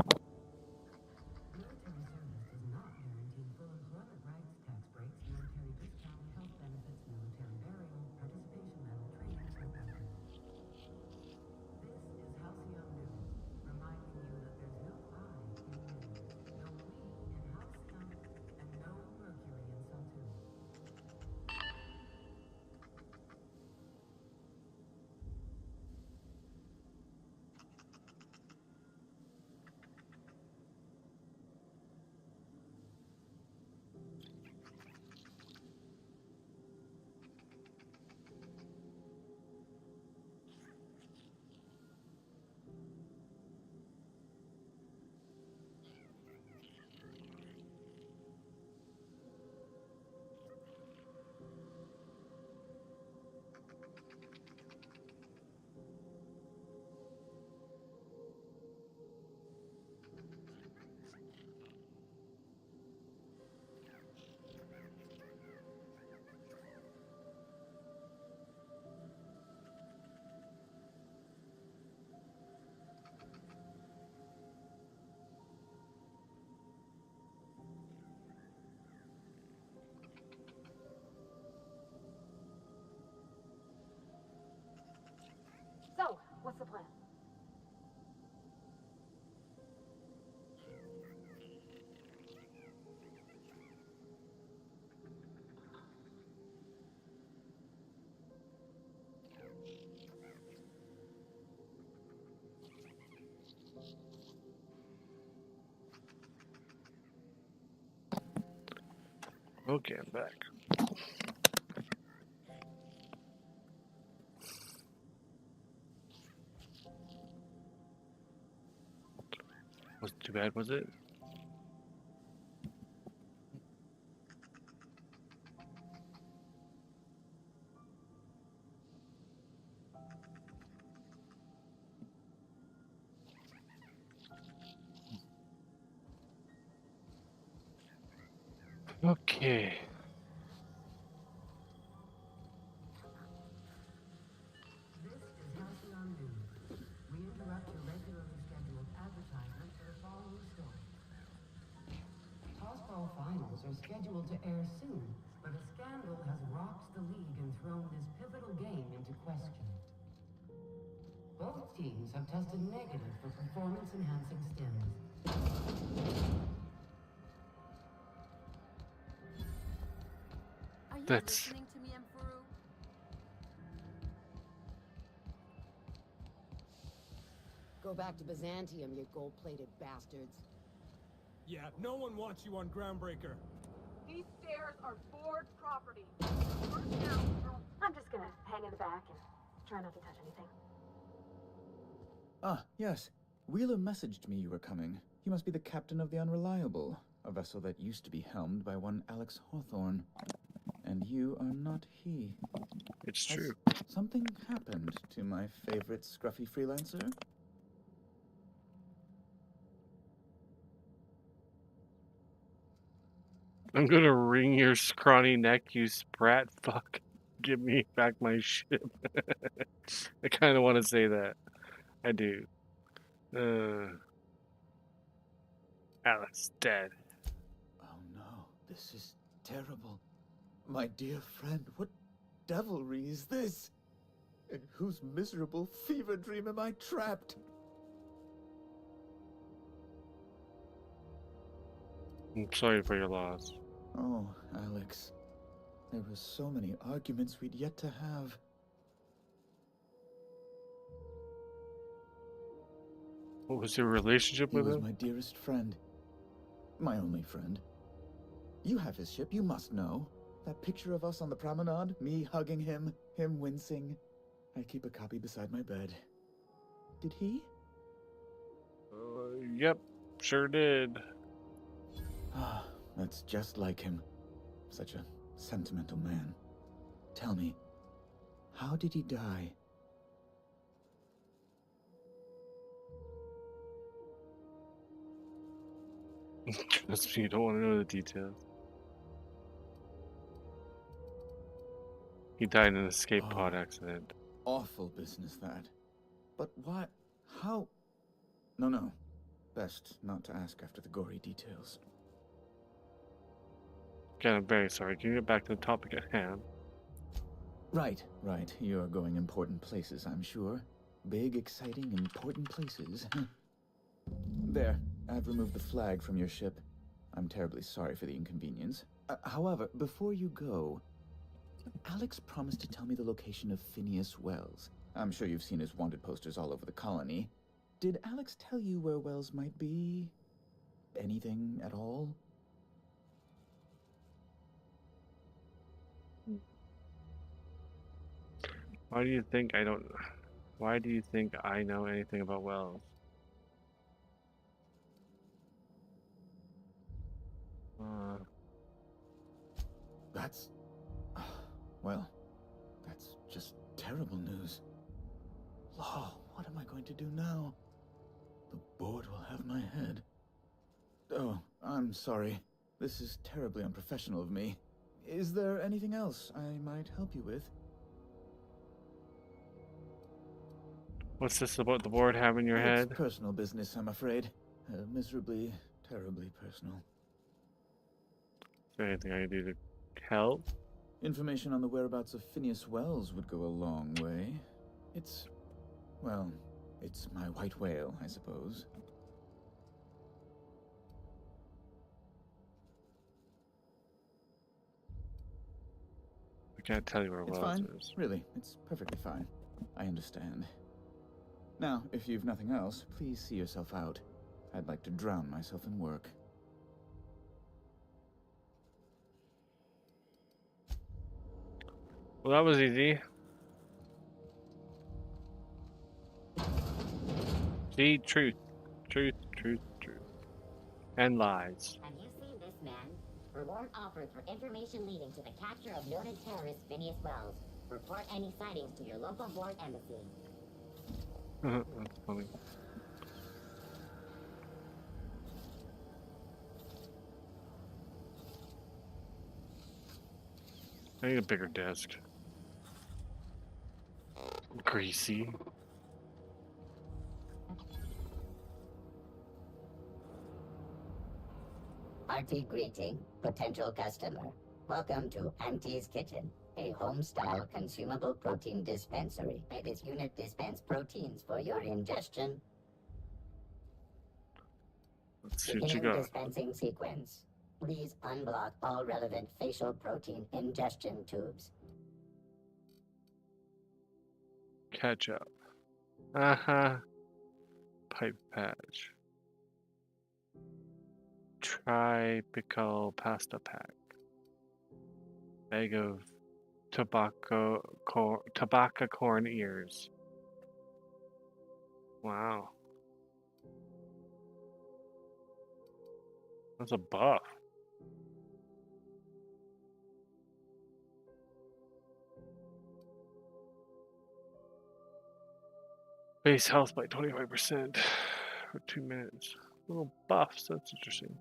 So, what's the plan? Okay, I'm back. Wasn't too bad, was it? Okay. This is Halcyon News. We interrupt your regularly scheduled advertisement for the following story. Tossball finals are scheduled to air soon, but a scandal has rocked the league and thrown this pivotal game into question. Both teams have tested negative for performance-enhancing stims. That's listening to me, Emperor? Go back to Byzantium, you gold-plated bastards. Yeah, no one wants you on Groundbreaker. These stairs are board property. I'm just gonna hang in the back and try not to touch anything. Ah, yes. Wheeler messaged me you were coming. You must be the captain of the Unreliable, a vessel that used to be helmed by one Alex Hawthorne. And you are not he. it's true. Something happened to my favorite scruffy freelancer? I'm gonna wring your scrawny neck, you sprat fuck. Give me back my ship. I kind of want to say that. I do. Alex dead. Oh no, this is terrible. My dear friend, what devilry is this? In whose miserable fever dream am I trapped? I'm sorry for your loss. Oh, Alex. There were so many arguments we'd yet to have. What was your relationship He with was him? my dearest friend. My only friend. You have his ship, you must know. That picture of us on the promenade, me hugging him, him wincing. I keep a copy beside my bed. Did he? Yep, sure did. Ah, that's just like him. Such a sentimental man. Tell me, how did he die? Trust me, you don't want to know the details. He died in an escape pod accident. Awful business, that. But why? How? No. Best not to ask after the gory details. Again, I'm very sorry. Can you get back to the topic at hand? Right. You're going important places, I'm sure. Big, exciting, important places. There, I've removed the flag from your ship. I'm terribly sorry for the inconvenience. However, before you go, Alex promised to tell me the location of Phineas Wells. I'm sure you've seen his wanted posters all over the colony. Did Alex tell you where Wells might be? Anything at all? Why do you think I don't... Why do you think I know anything about Wells? That's... Well, that's just terrible news. Law, what am I going to do now? The board will have my head. Oh, I'm sorry. This is terribly unprofessional of me. Is there anything else I might help you with? What's this about the board having your head? It's personal business, I'm afraid. Miserably, terribly personal. Is there anything I can do to help? Information on the whereabouts of Phineas Wells would go a long way. It's... well, it's my white whale, I suppose. I can't tell you where It's Wells fine. is. Really, it's perfectly fine. I understand. Now, if you've nothing else, please see yourself out. I'd like to drown myself in work. Well, that was easy. See, truth. And lies. Have you seen this man? Reward offered for information leading to the capture of noted terrorist Phineas Wells. Report any sightings to your local board embassy. That's funny. I need a bigger desk. Greasy. Hearty greeting, potential customer. Welcome to Auntie's Kitchen, a home-style consumable protein dispensary. May this unit dispense proteins for your ingestion. Let's see what you Beginning got. dispensing sequence. Please unblock all relevant facial protein ingestion tubes. Ketchup. Uh-huh. Pipe patch. Tropical pasta pack. Bag of tobacco corn ears. Wow. That's a buff. Base health by 25% for 2 minutes. Little buffs, that's interesting.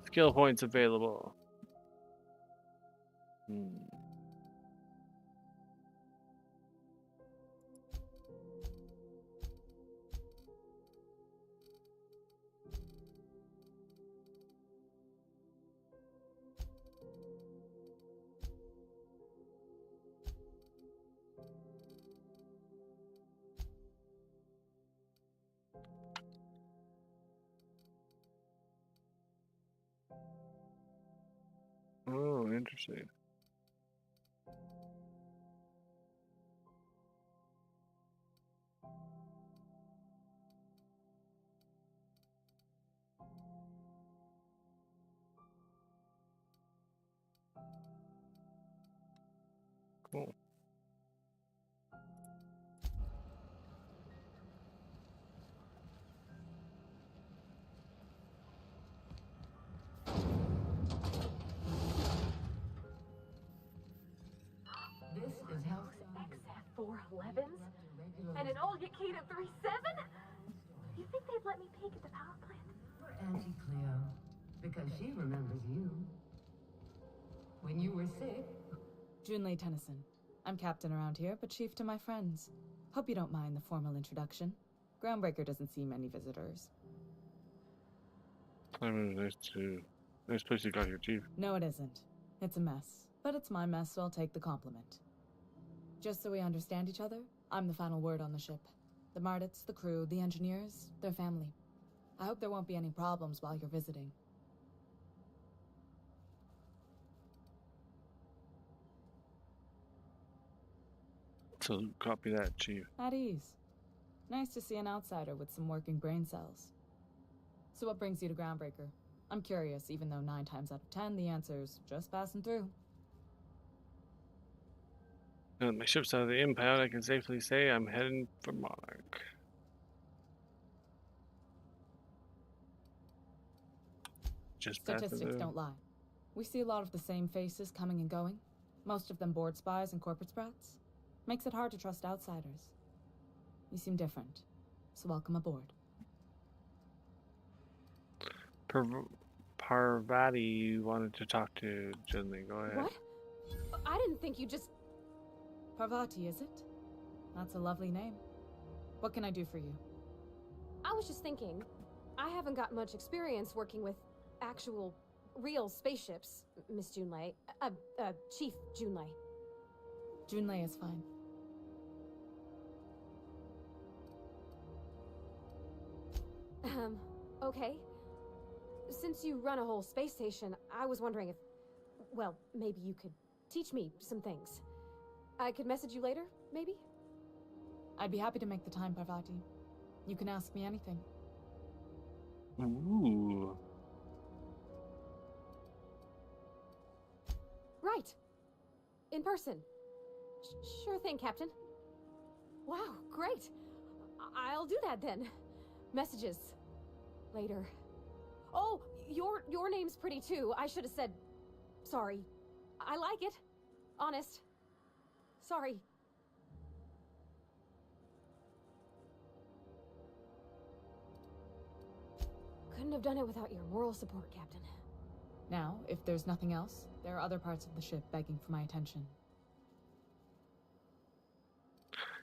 Skill points available. Oh, interesting. Cool. This is Health XF411s? And an old Yakita 37? You think they'd let me peek at the power plant? for Auntie Cleo, because she remembers you. When you were sick. Junlei Tennyson. I'm captain around here, but chief to my friends. Hope you don't mind the formal introduction. Groundbreaker doesn't see many visitors. I mean, nice place you got here, Chief. No, it isn't. It's a mess. But it's my mess, so I'll take the compliment. Just so we understand each other, I'm the final word on the ship. The Mardits, the crew, the engineers, their family. I hope there won't be any problems while you're visiting. So copy that, Chief. At ease. Nice to see an outsider with some working brain cells. So what brings you to Groundbreaker? I'm curious, even though 9 times out of 10 the answer's just passing through. Now that my ship's out of the impound, I can safely say I'm heading for Monarch. Just passing Statistics through. don't lie. We see a lot of the same faces coming and going. Most of them board spies and corporate sprats. Makes it hard to trust outsiders. You seem different, so welcome aboard. Parvati wanted to talk to Junlei. Go ahead. What? I didn't think you just... Parvati, is it? That's a lovely name. What can I do for you? I was just thinking, I haven't got much experience working with actual, real spaceships, Miss Junlei. Chief Junlei. Junlei is fine. Okay. Since you run a whole space station, I was wondering if... Well, maybe you could teach me some things. I could message you later, maybe? I'd be happy to make the time, Parvati. You can ask me anything. Ooh. Right. In person. Sure thing, Captain. Wow, great. I'll do that then. Messages. Later. Oh, your name's pretty too. I should have said... Sorry. I like it. Honest. Sorry. Couldn't have done it without your moral support, Captain. Now, if there's nothing else, there are other parts of the ship begging for my attention.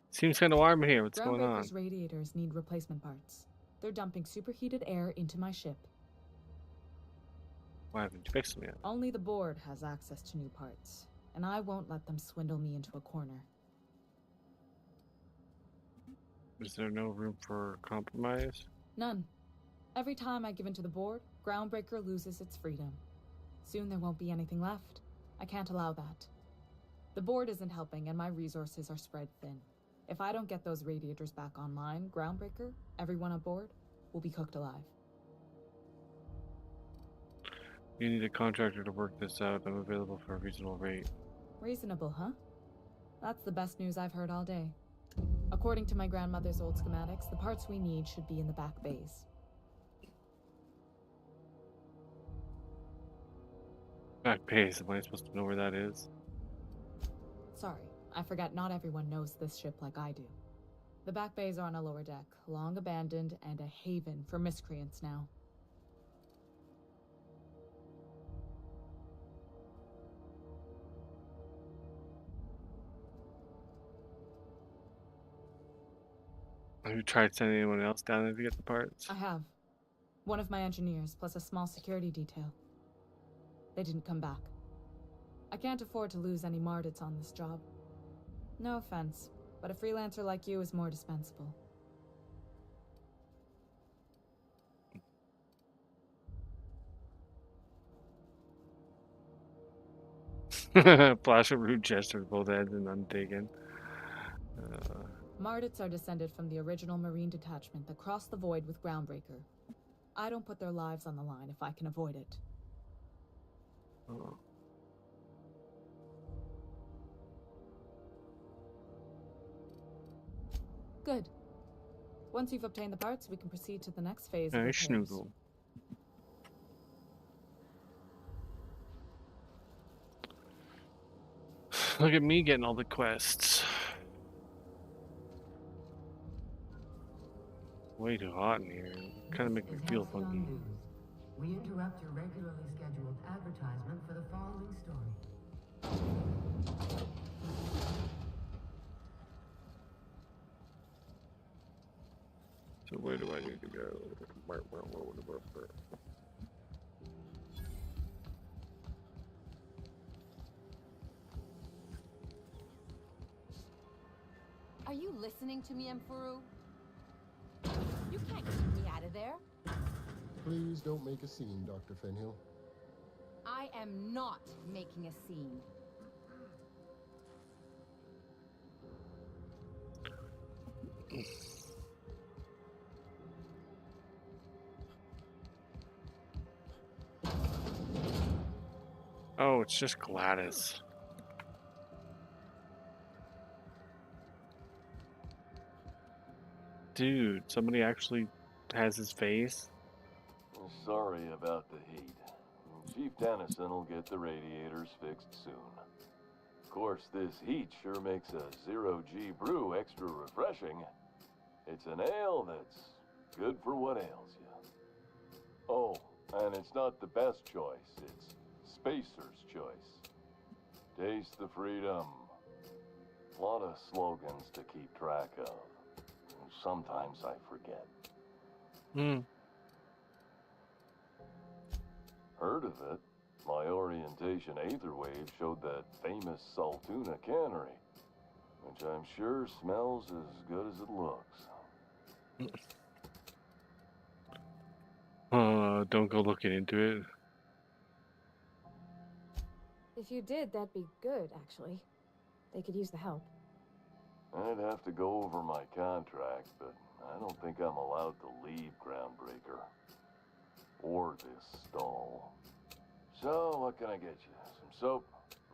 Seems kind of warm in here. What's going on? Groundbreaker's radiators need replacement parts. They're dumping superheated air into my ship. Why haven't you fixed them yet? Only the board has access to new parts, and I won't let them swindle me into a corner. Is there no room for compromise? None. Every time I give in to the board, Groundbreaker loses its freedom. Soon there won't be anything left. I can't allow that. The board isn't helping, and my resources are spread thin. If I don't get those radiators back online, Groundbreaker, everyone aboard, will be cooked alive. You need a contractor to work this out. I'm available for a reasonable rate. Reasonable, huh? That's the best news I've heard all day. According to my grandmother's old schematics, the parts we need should be in the back bays. Back base. Am I supposed to know where that is? Sorry, I forgot not everyone knows this ship like I do. The back bays are on a lower deck, long abandoned and a haven for miscreants now. Have you tried sending anyone else down there to get the parts? I have. One of my engineers, plus a small security detail. They didn't come back. I can't afford to lose any Mardits on this job. No offense, but a freelancer like you is more dispensable. Flash of rude gesture with both heads and untaken. Mardits are descended from the original Marine detachment that crossed the void with Groundbreaker. I don't put their lives on the line if I can avoid it. Oh. Good. Once you've obtained the parts, we can proceed to the next phase of Nice repairs. schnoodle. Look at me getting all the quests. Way too hot in here. Kind of make me feel Halcyon funky. News. We interrupt your regularly scheduled advertisement for the following story. So where do I need to go? Are you listening to me, Emperor? You can't keep me out of there. Please don't make a scene, Dr. Fenhill. I am not making a scene. Oh, it's just Gladys. Dude, somebody actually has his face? Sorry about the heat. Chief Tennyson will get the radiators fixed soon. Of course, this heat sure makes a zero-G brew extra refreshing. It's an ale that's good for what ails you. Oh, and it's not the best choice. It's Spacer's choice. Taste the freedom. A lot of slogans to keep track of. Sometimes I forget. Heard of it? My orientation Aetherwave showed that famous Saltuna cannery, which I'm sure smells as good as it looks. Don't go looking into it. If you did, that'd be good, actually. They could use the help. I'd have to go over my contract, but I don't think I'm allowed to leave Groundbreaker. Or this stall. So, what can I get you? Some soap?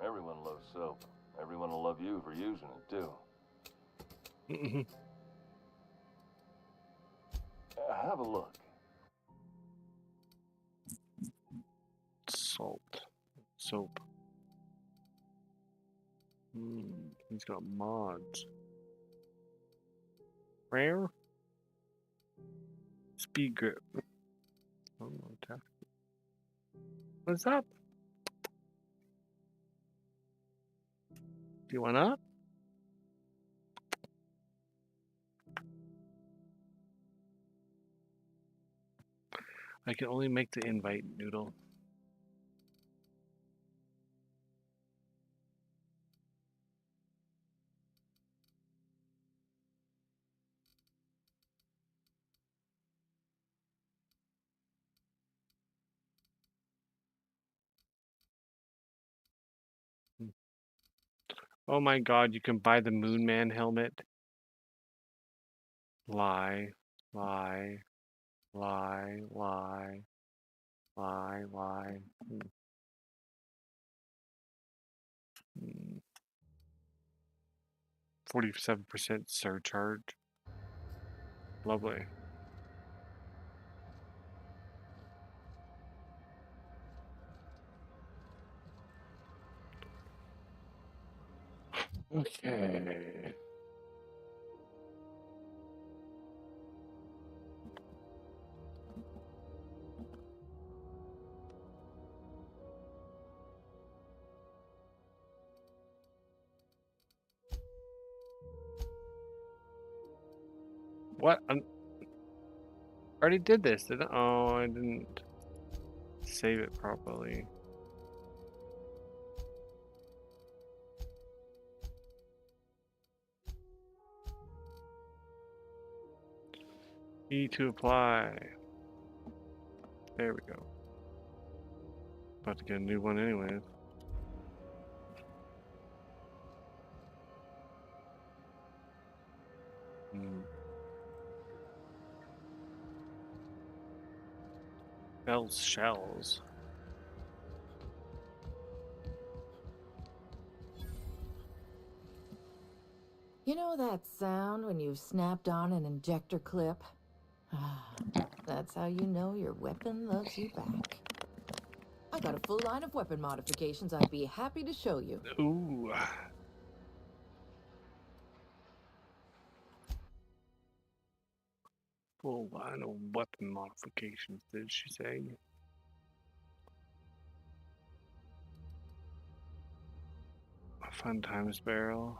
Everyone loves soap. Everyone will love you for using it, too. Have a look. Salt. Soap. He's got mods. Rare? Speed grip. Oh, attack. What's up? Do you want up? I can only make the invite, Noodle. Oh my god, you can buy the Moon Man helmet. Lie, lie, lie, lie, lie, lie. 47% surcharge. Lovely. Okay. What? I already did this, didn't I? Oh, I didn't save it properly. E to apply. There we go. About to get a new one anyways. Bells, shells. You know that sound when you've snapped on an injector clip? That's how you know your weapon loves you back. I got a full line of weapon modifications I'd be happy to show you. Ooh. Full line of weapon modifications, did she say? A fun times barrel.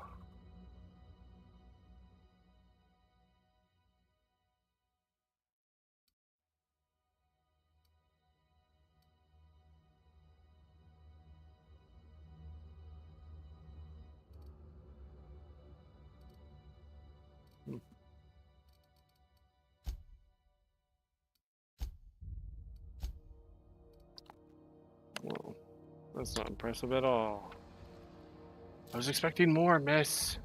Well, that's not impressive at all. I was expecting more, miss.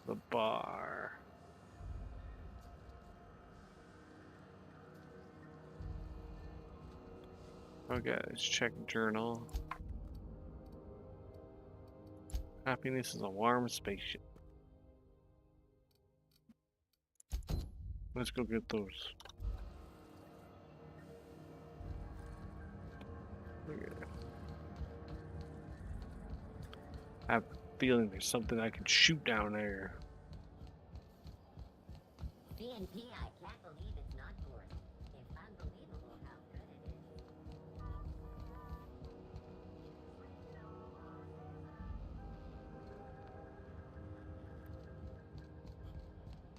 The bar. Okay, let's check journal. Happiness is a warm spaceship. Let's go get those. Okay. I have a feeling there's something I can shoot down there. DNP, I can't believe it's not yours. It's unbelievable how good it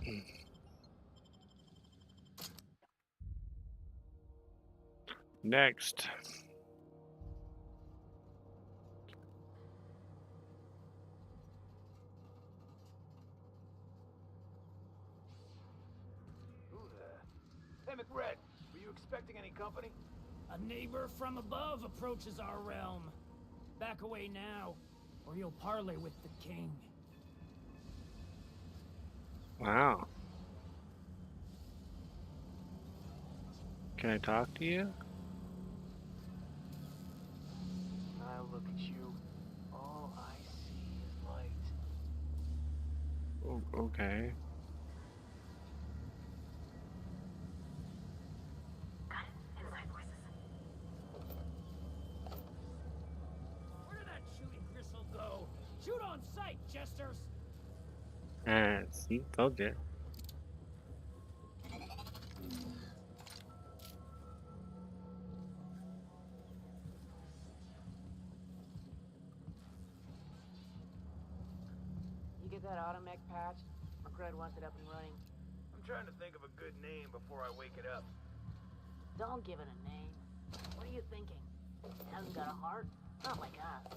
is. Next. Hey, McRed, were you expecting any company? A neighbor from above approaches our realm. Back away now, or you'll parley with the king. Wow. Can I talk to you? I look at you. All I see is light. Oh, okay. Where did that shooting gristle go? Shoot on sight, jesters! See, told you. You get that automech patch? McRed wants it up and running. I'm trying to think of a good name before I wake it up. Don't give it a name. What are you thinking? It hasn't got a heart? Not like us.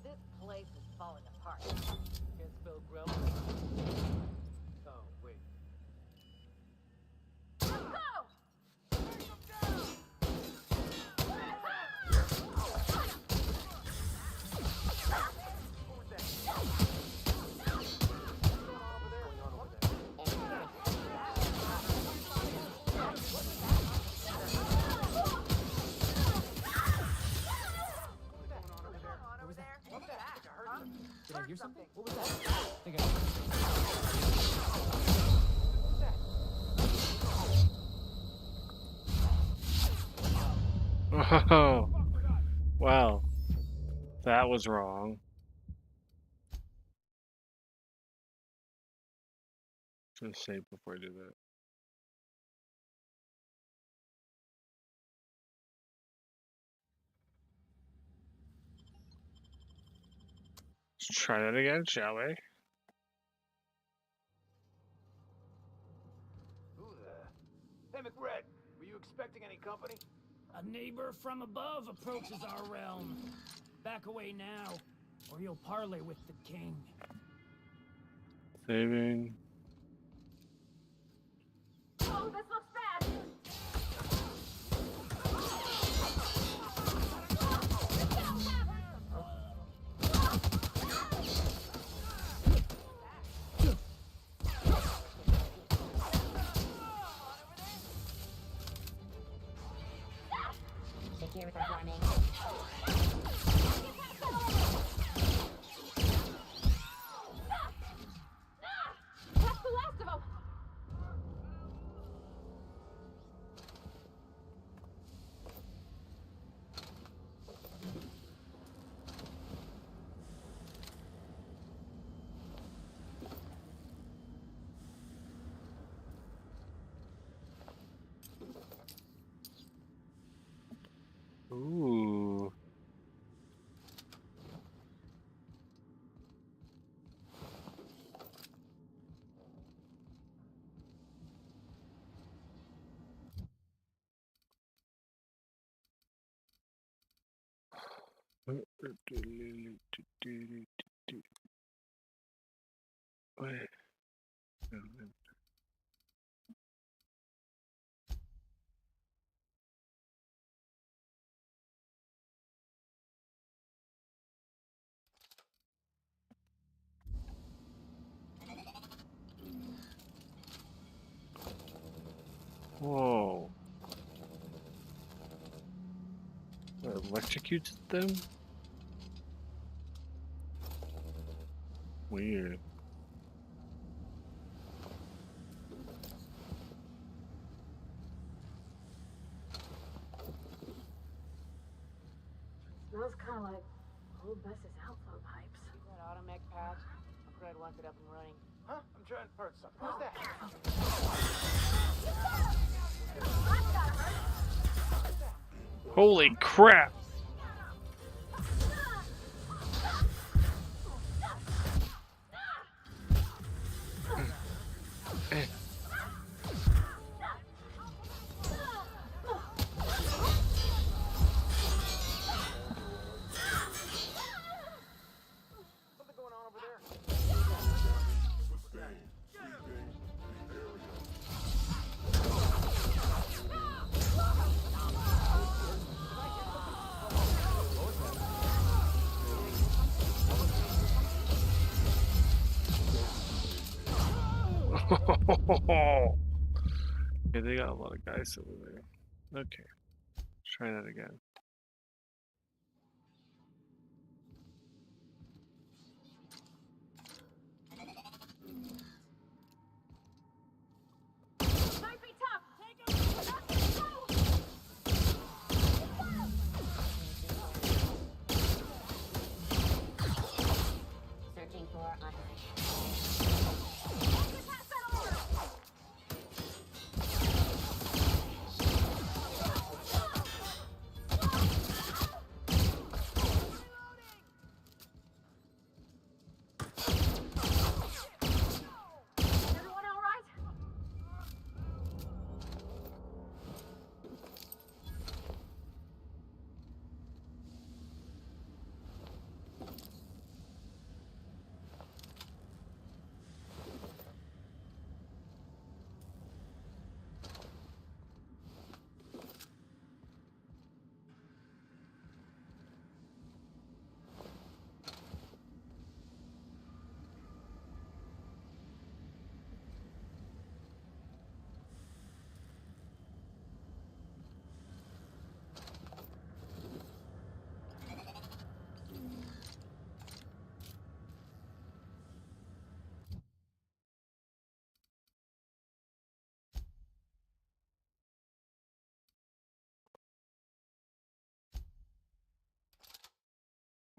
This place is falling apart. Can spell grub. Oh, well, that was wrong. Just save before I do that. Let's try that again, shall we? Who the? Hey, McRed, were you expecting any company? A neighbor from above approaches our realm. Back away now, or you'll parley with the king. Saving. Oh, this looks bad. Secure performing. That's the last of them. Ooh. Wait. Whoa. That electrocutes them? Weird. Smells kind of like old bus's outflow pipes. That automech patch? McRed wants it up and running. Huh? I'm trying to purge something. What's that? Holy crap! Something going on over there? Yeah, they got a lot of guys over there. Okay, let's try that again. Might be tough. Searching for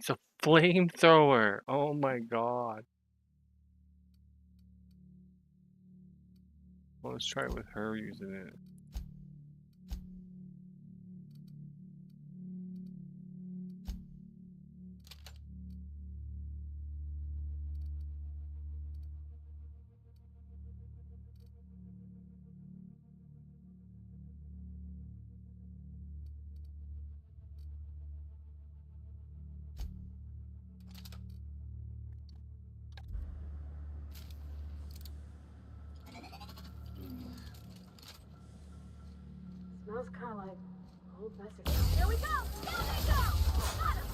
It's a flamethrower. Oh my god. Well, let's try it with her using it. Smells kind of like old message. Here we go! Down they go! Got him!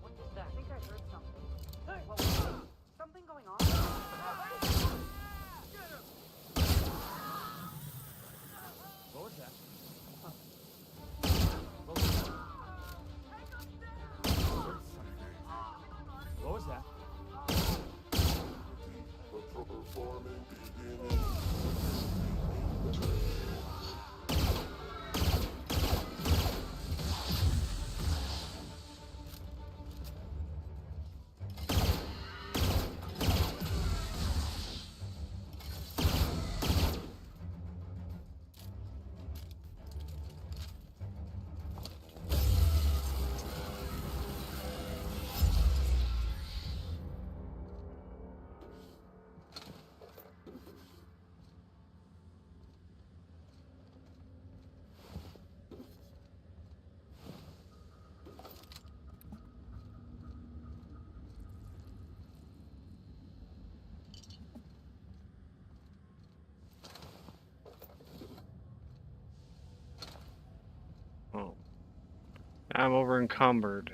What was that? I think I heard something. Hey, something going on? What was that? What was that? Oh. I'm over encumbered.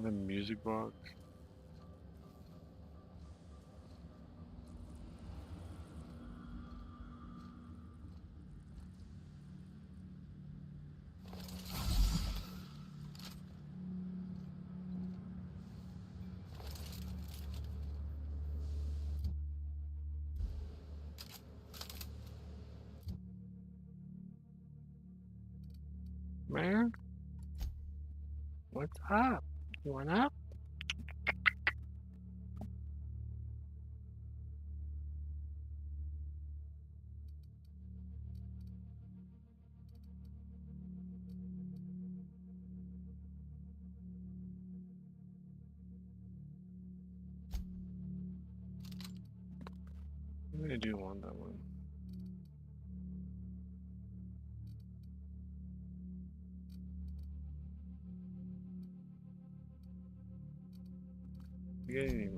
The music box. Man, what's up? You want up? I do want that one. Game.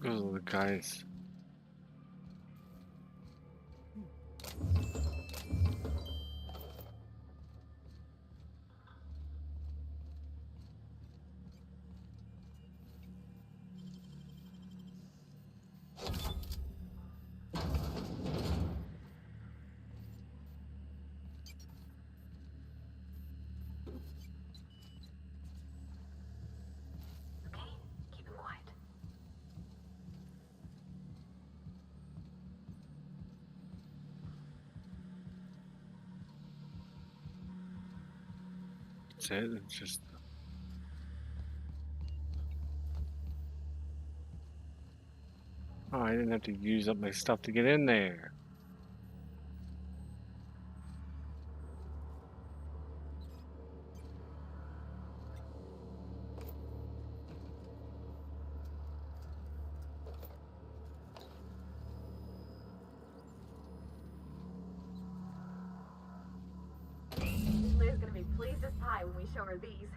Those are the guys. That's it. It's just. Oh, I didn't have to use up my stuff to get in there. Liv's gonna be pleased as pie when we show her these.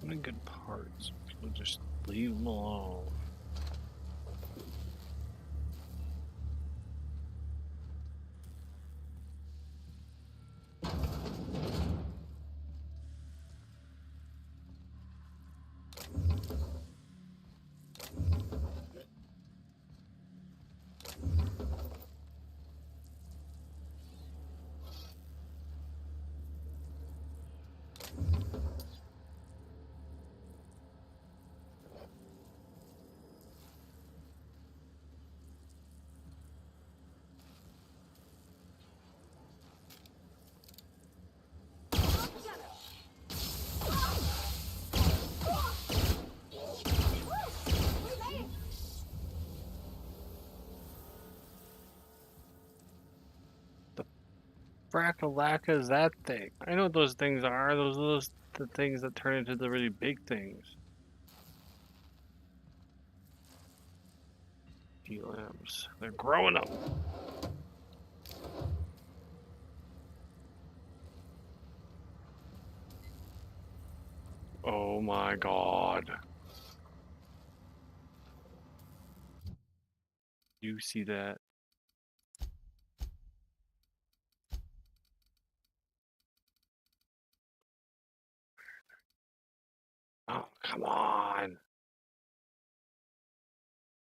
What good parts? People just leave them alone. Frackalacka is that thing? I know what those things are. Those are the things that turn into the really big things. DLMs. They're growing up. Oh my god. You see that? Oh, come on.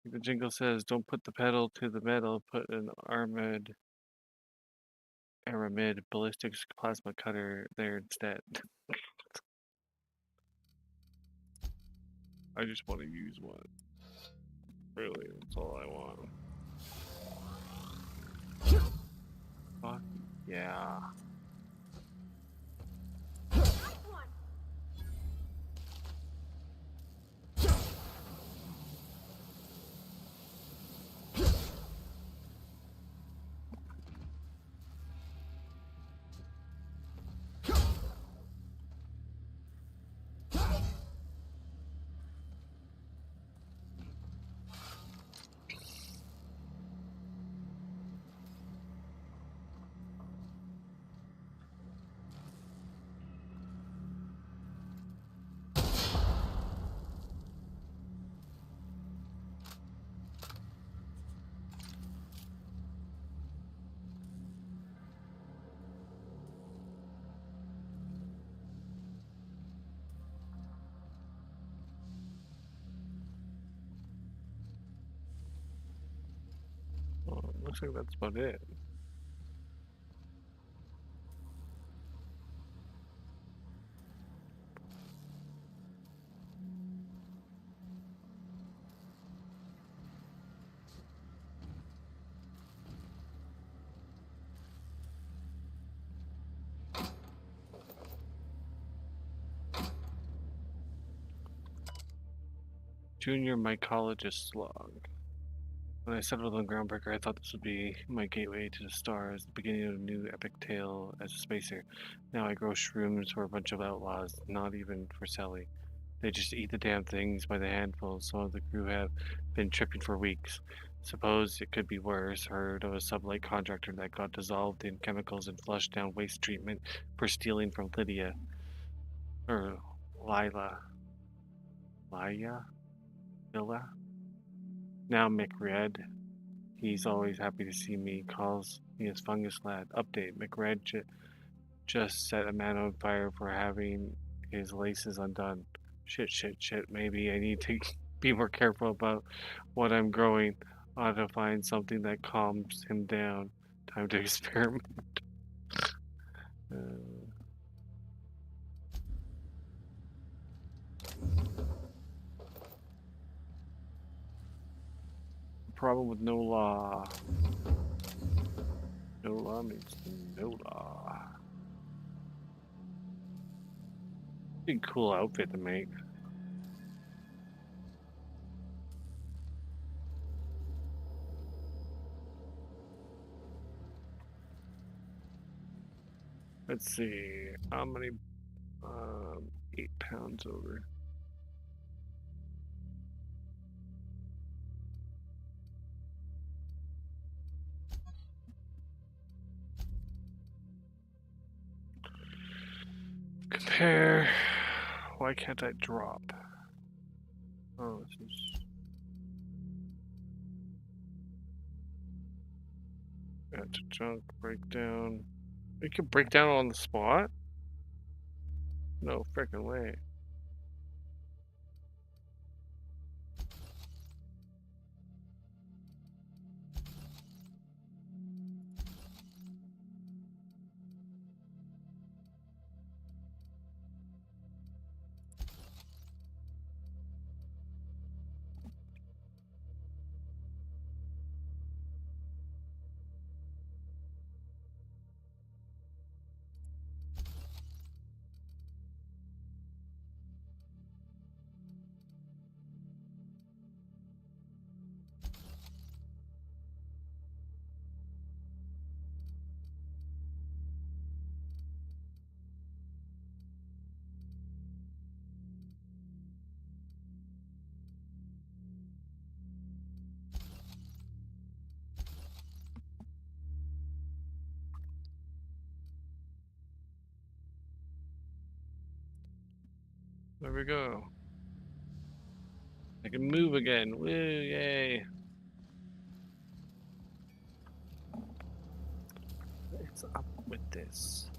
The jingle says, don't put the pedal to the metal, put an aramid ballistics plasma cutter there instead. I just want to use one. Really, that's all I want. Fuck yeah. Well, looks like that's about it. Junior mycologist slog. When I settled on Groundbreaker, I thought this would be my gateway to the stars, the beginning of a new epic tale as a spacer. Now I grow shrooms for a bunch of outlaws, not even for Sally. They just eat the damn things by the handful. Some of the crew have been tripping for weeks. Suppose it could be worse. Heard of a sublight contractor that got dissolved in chemicals and flushed down waste treatment for stealing from Lydia. Or Lila. Lila? Now McRed. He's always happy to see me. Calls me his fungus lad. Update. McRed just set a man on fire for having his laces undone. Shit. Maybe I need to be more careful about what I'm growing. Ought to find something that calms him down. Time to experiment. Problem with no law. No law means no law. Pretty cool outfit to make. Let's see, how many, 8 pounds over. Compare, why can't I drop? Oh, this is... Add to junk, breakdown. We can break down on the spot? No frickin' way. There we go. I can move again. Woo, yay. What's up with this?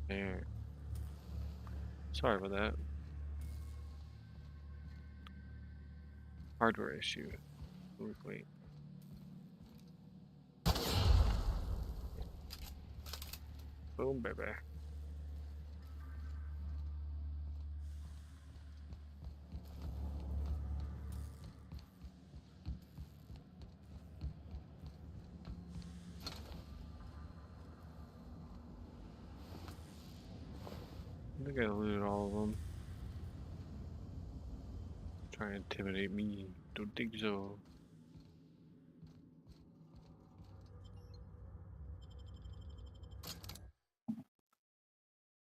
There. Sorry about that. Hardware issue. Wait. Boom, baby. I think I looted all of them. Try and intimidate me. Don't think so.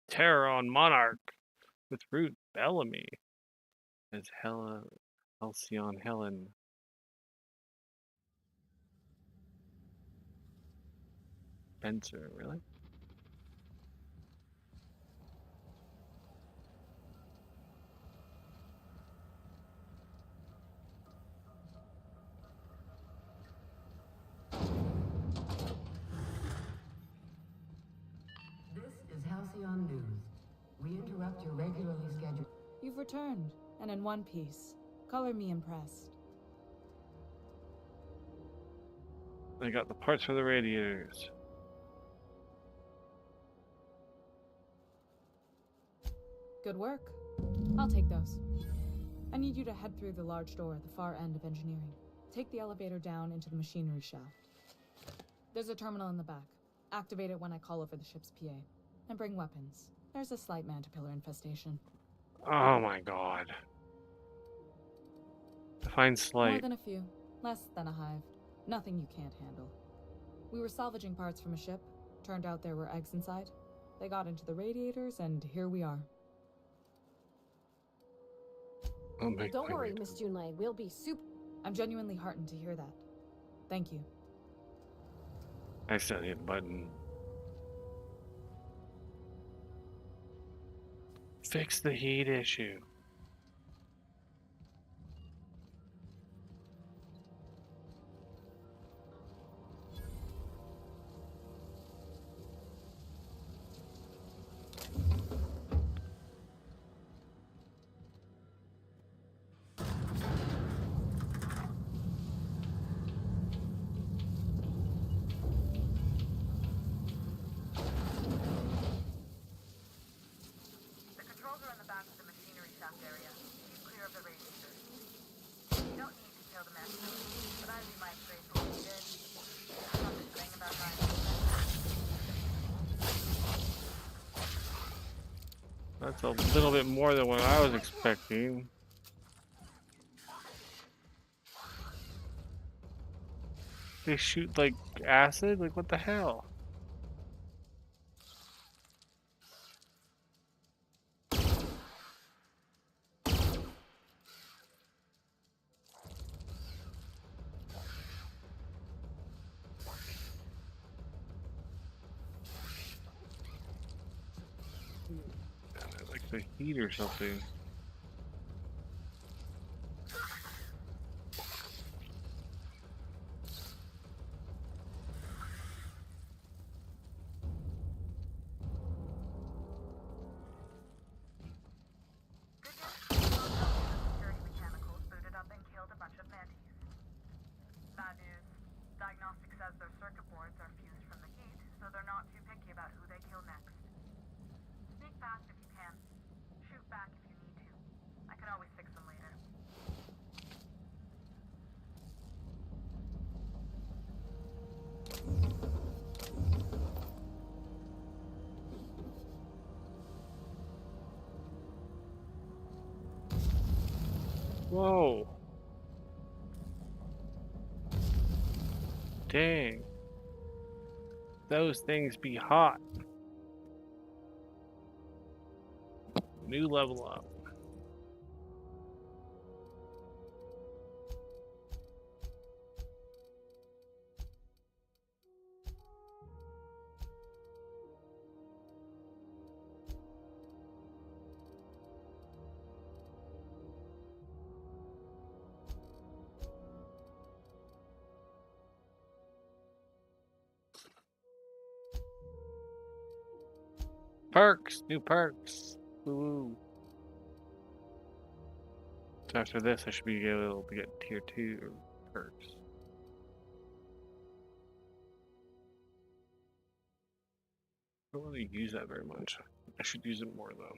Terror on Monarch with Ruth Bellamy as Halcyon Helen. Spencer, really? This is Halcyon News. We interrupt your regularly scheduled... You've returned, and in one piece. Color me impressed. I got the parts for the radiators. Good work. I'll take those. I need you to head through the large door at the far end of engineering. Take the elevator down into the machinery shaft. There's a terminal in the back. Activate it when I call over the ship's PA. And bring weapons. There's a slight Mantipillar infestation. Oh my god. Define More slight. than a few. Less than a hive. Nothing you can't handle. We were salvaging parts from a ship. Turned out there were eggs inside. They got into the radiators, and here we are. Don't worry, Miss Junlei. We'll be super. I'm genuinely heartened to hear that. Thank you. I still hit the button. Fix the heat issue. That's a little bit more than what I was expecting. They shoot like acid? Like what the hell? Like the heat or something. Whoa. Dang. Those things be hot. New level up. Perks, new perks. Woo. So after this, I should be able to get tier 2 perks. I don't really use that very much. I should use it more though.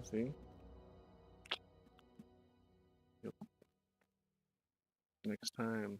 See? Yep. Next time.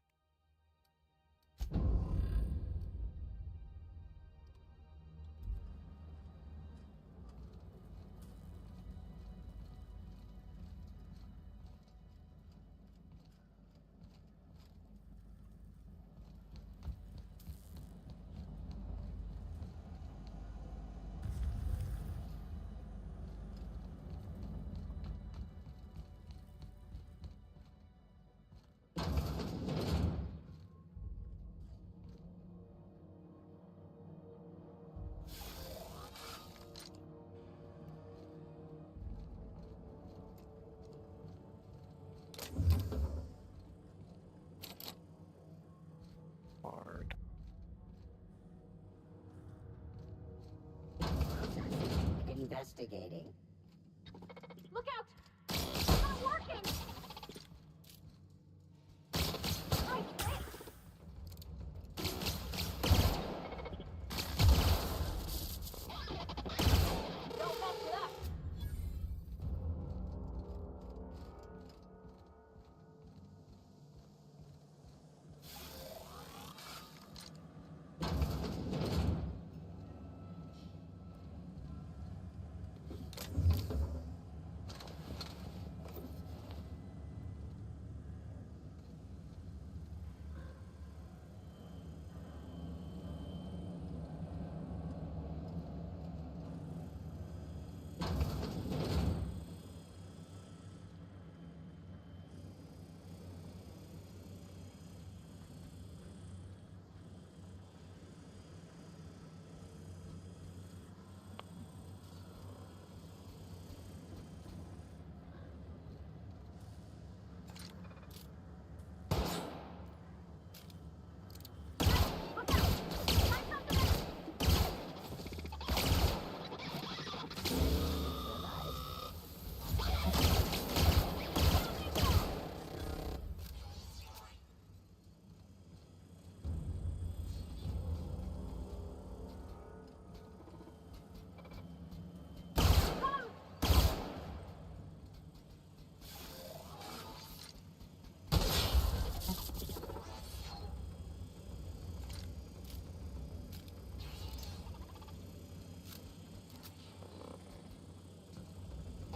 Investigating. Look out! It's not working! I quit! Don't mess it up!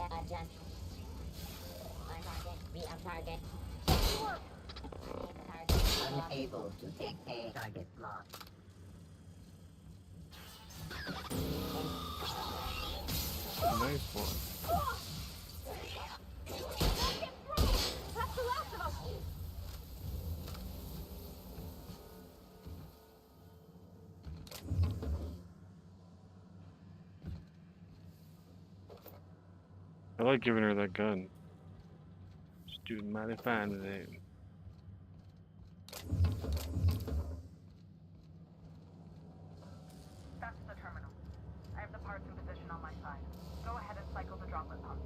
Adjust. On target. Be on target. Unable to take a target lock. Nice one. That's the last of us! I like giving her that gun. She's doing mighty fine today. That's the terminal. I have the parts in position on my side. Go ahead and cycle the droplet pumps.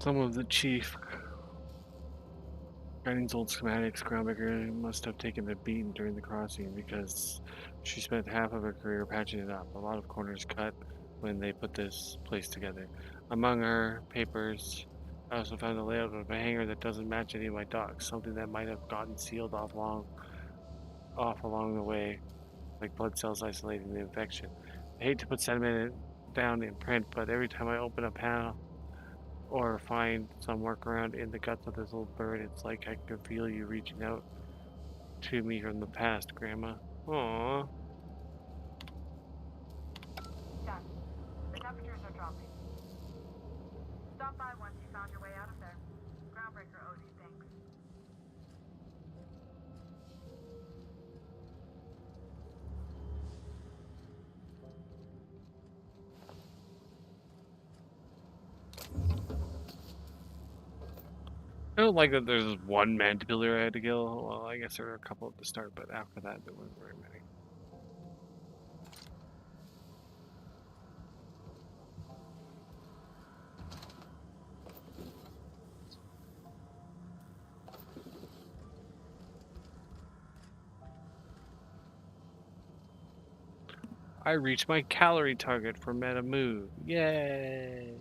Some of the chief Guiding's old schematics, Groundbreaker must have taken a beating during the crossing because she spent half of her career patching it up. A lot of corners cut when they put this place together. Among her papers, I also found the layout of a hangar that doesn't match any of my docks, something that might have gotten sealed off along the way, like blood cells isolating the infection. I hate to put sentiment down in print, but every time I open a panel or find some workaround in the guts of this little bird, it's like I can feel you reaching out to me from the past, Grandma. Aww. Done. The temperatures are dropping. Stop by once you found your way out of there. Groundbreaker owes you thanks. I don't like that there's one mandibular I had to kill. Well, I guess there were a couple at the start, but after that, there weren't very many. I reached my calorie target for Metamood. Yay!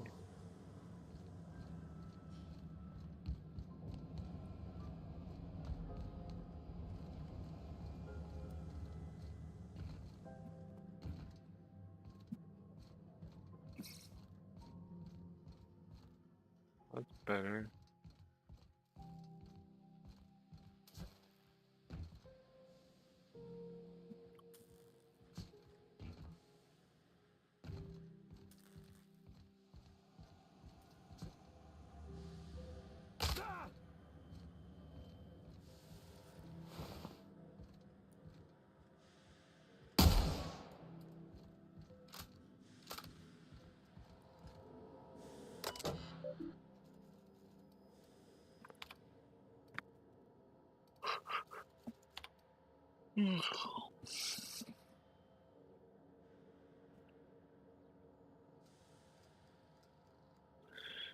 That's better.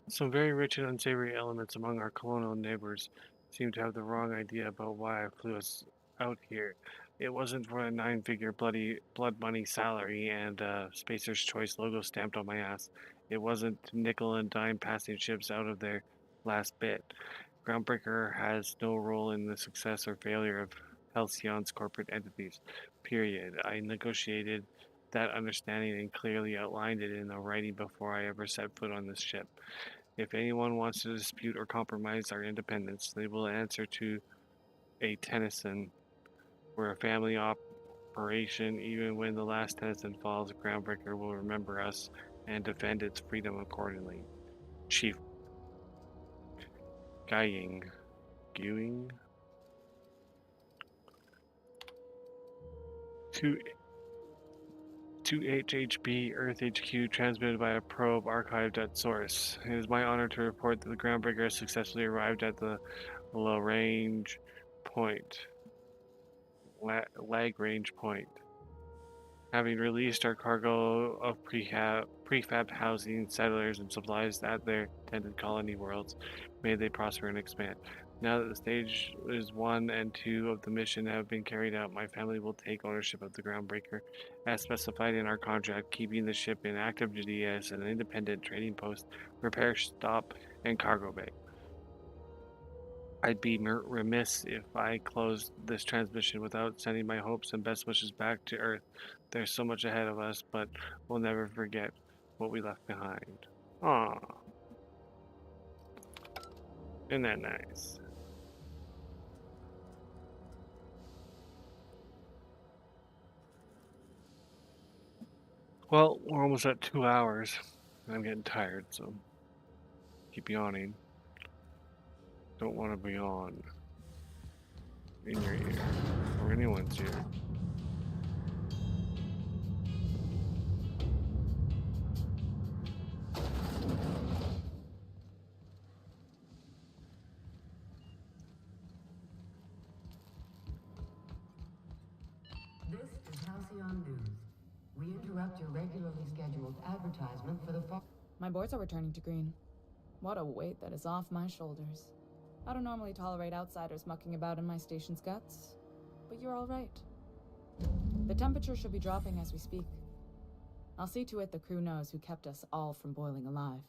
Some very rich and unsavory elements among our colonial neighbors seem to have the wrong idea about why I flew us out here. It wasn't for a 9-figure blood money salary and Spacer's Choice logo stamped on my ass. It wasn't to nickel and dime passing ships out of their last bit. Groundbreaker has no role in the success or failure of Halcyon's corporate entities. Period. I negotiated that understanding and clearly outlined it in the writing before I ever set foot on this ship. If anyone wants to dispute or compromise our independence, they will answer to a Tennyson. We're a family operation. Even when the last Tennyson falls, Groundbreaker will remember us and defend its freedom accordingly. Chief Guiying. To HHB Earth HQ, transmitted by a probe archived at source. It is my honor to report that the Groundbreaker has successfully arrived at the Lagrange point. Having released our cargo of prefab housing, settlers, and supplies at their intended colony worlds, may they prosper and expand. Now that the stage is 1 and 2 of the mission have been carried out, my family will take ownership of the Groundbreaker, as specified in our contract, keeping the ship in active duty as an independent trading post, repair stop, and cargo bay. I'd be remiss if I closed this transmission without sending my hopes and best wishes back to Earth. There's so much ahead of us, but we'll never forget what we left behind. Aww. Isn't that nice? Well, we're almost at 2 hours. I'm getting tired, so keep yawning. Don't want to be on in your ear or anyone's ear. This is Halcyon News. We interrupt your regularly scheduled advertisement for the My boys are returning to green. What a weight that is off my shoulders. I don't normally tolerate outsiders mucking about in my station's guts, but you're all right. The temperature should be dropping as we speak. I'll see to it the crew knows who kept us all from boiling alive.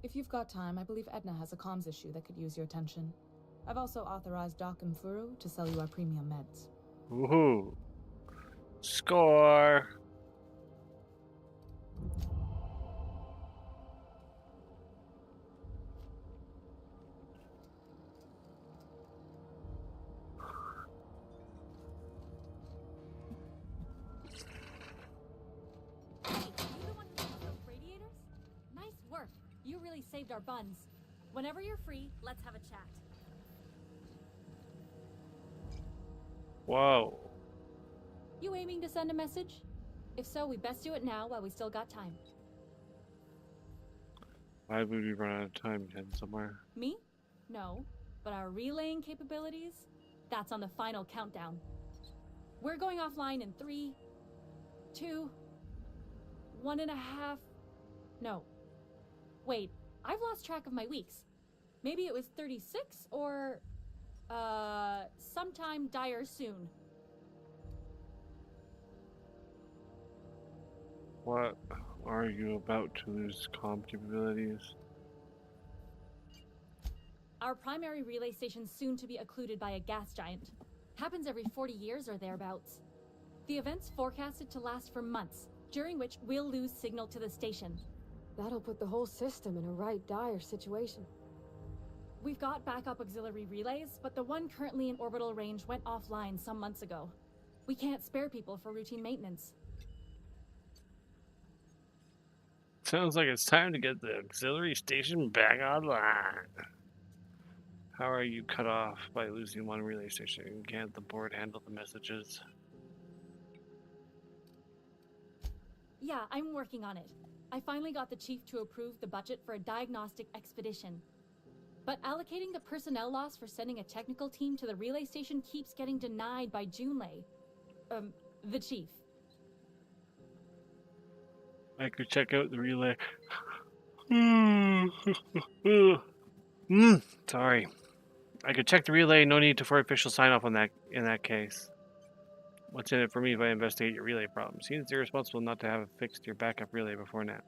If you've got time, I believe Edna has a comms issue that could use your attention. I've also authorized Doc and Furu to sell you our premium meds. Woohoo! Score! You really saved our buns. Whenever you're free, let's have a chat. Whoa. You aiming to send a message? If so, we best do it now while we still got time. Why would we run out of time heading somewhere? Me? No. But our relaying capabilities? That's on the final countdown. We're going offline in 3, 2, 1.5... No. Wait, I've lost track of my weeks. Maybe it was 36 or, sometime dire soon. What are you about to lose comm capabilities? Our primary relay station's soon to be occluded by a gas giant. Happens every 40 years or thereabouts. The event's forecasted to last for months, during which we'll lose signal to the station. That'll put the whole system in a right dire situation. We've got backup auxiliary relays, but the one currently in orbital range went offline some months ago. We can't spare people for routine maintenance. Sounds like it's time to get the auxiliary station back online. How are you cut off by losing one relay station? Can't the board handle the messages? Yeah, I'm working on it. I finally got the chief to approve the budget for a diagnostic expedition. But allocating the personnel loss for sending a technical team to the relay station keeps getting denied by Junlei. The chief. I could check out the relay. Sorry. I could check the relay, no need for official sign-off on that in that case. What's in it for me if I investigate your relay problem? Seems irresponsible not to have fixed your backup relay before now.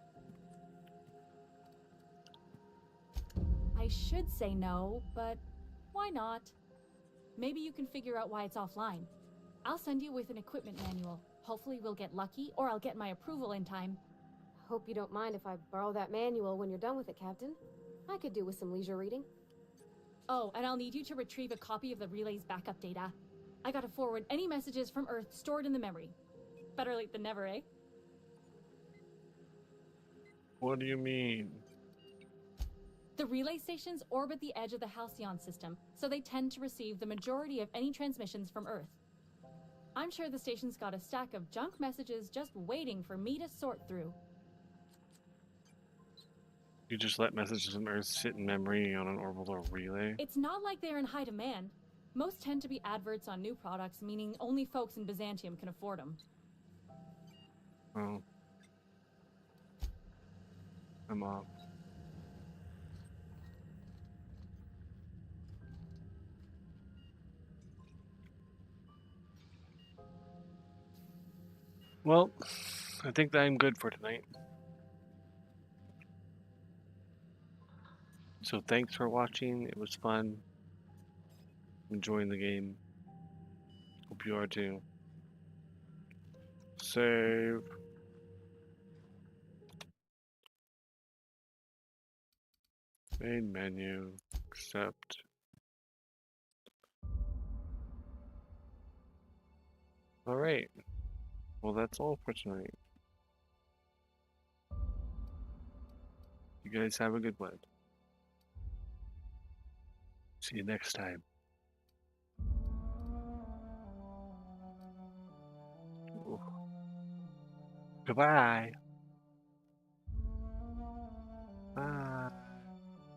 I should say no, but why not? Maybe you can figure out why it's offline. I'll send you with an equipment manual. Hopefully we'll get lucky, or I'll get my approval in time. Hope you don't mind if I borrow that manual when you're done with it, Captain. I could do with some leisure reading. Oh, and I'll need you to retrieve a copy of the relay's backup data. I gotta forward any messages from Earth stored in the memory. Better late than never, eh? What do you mean? The relay stations orbit the edge of the Halcyon system, so they tend to receive the majority of any transmissions from Earth. I'm sure the station's got a stack of junk messages just waiting for me to sort through. You just let messages from Earth sit in memory on an orbital relay? It's not like they're in high demand. Most tend to be adverts on new products, meaning only folks in Byzantium can afford them. Oh. I'm off. Well, I think that I'm good for tonight. So thanks for watching. It was fun. Enjoying the game. Hope you are too. Save. Main menu. Accept. Alright. Well, that's all for tonight. You guys have a good one. See you next time. Ooh. Goodbye.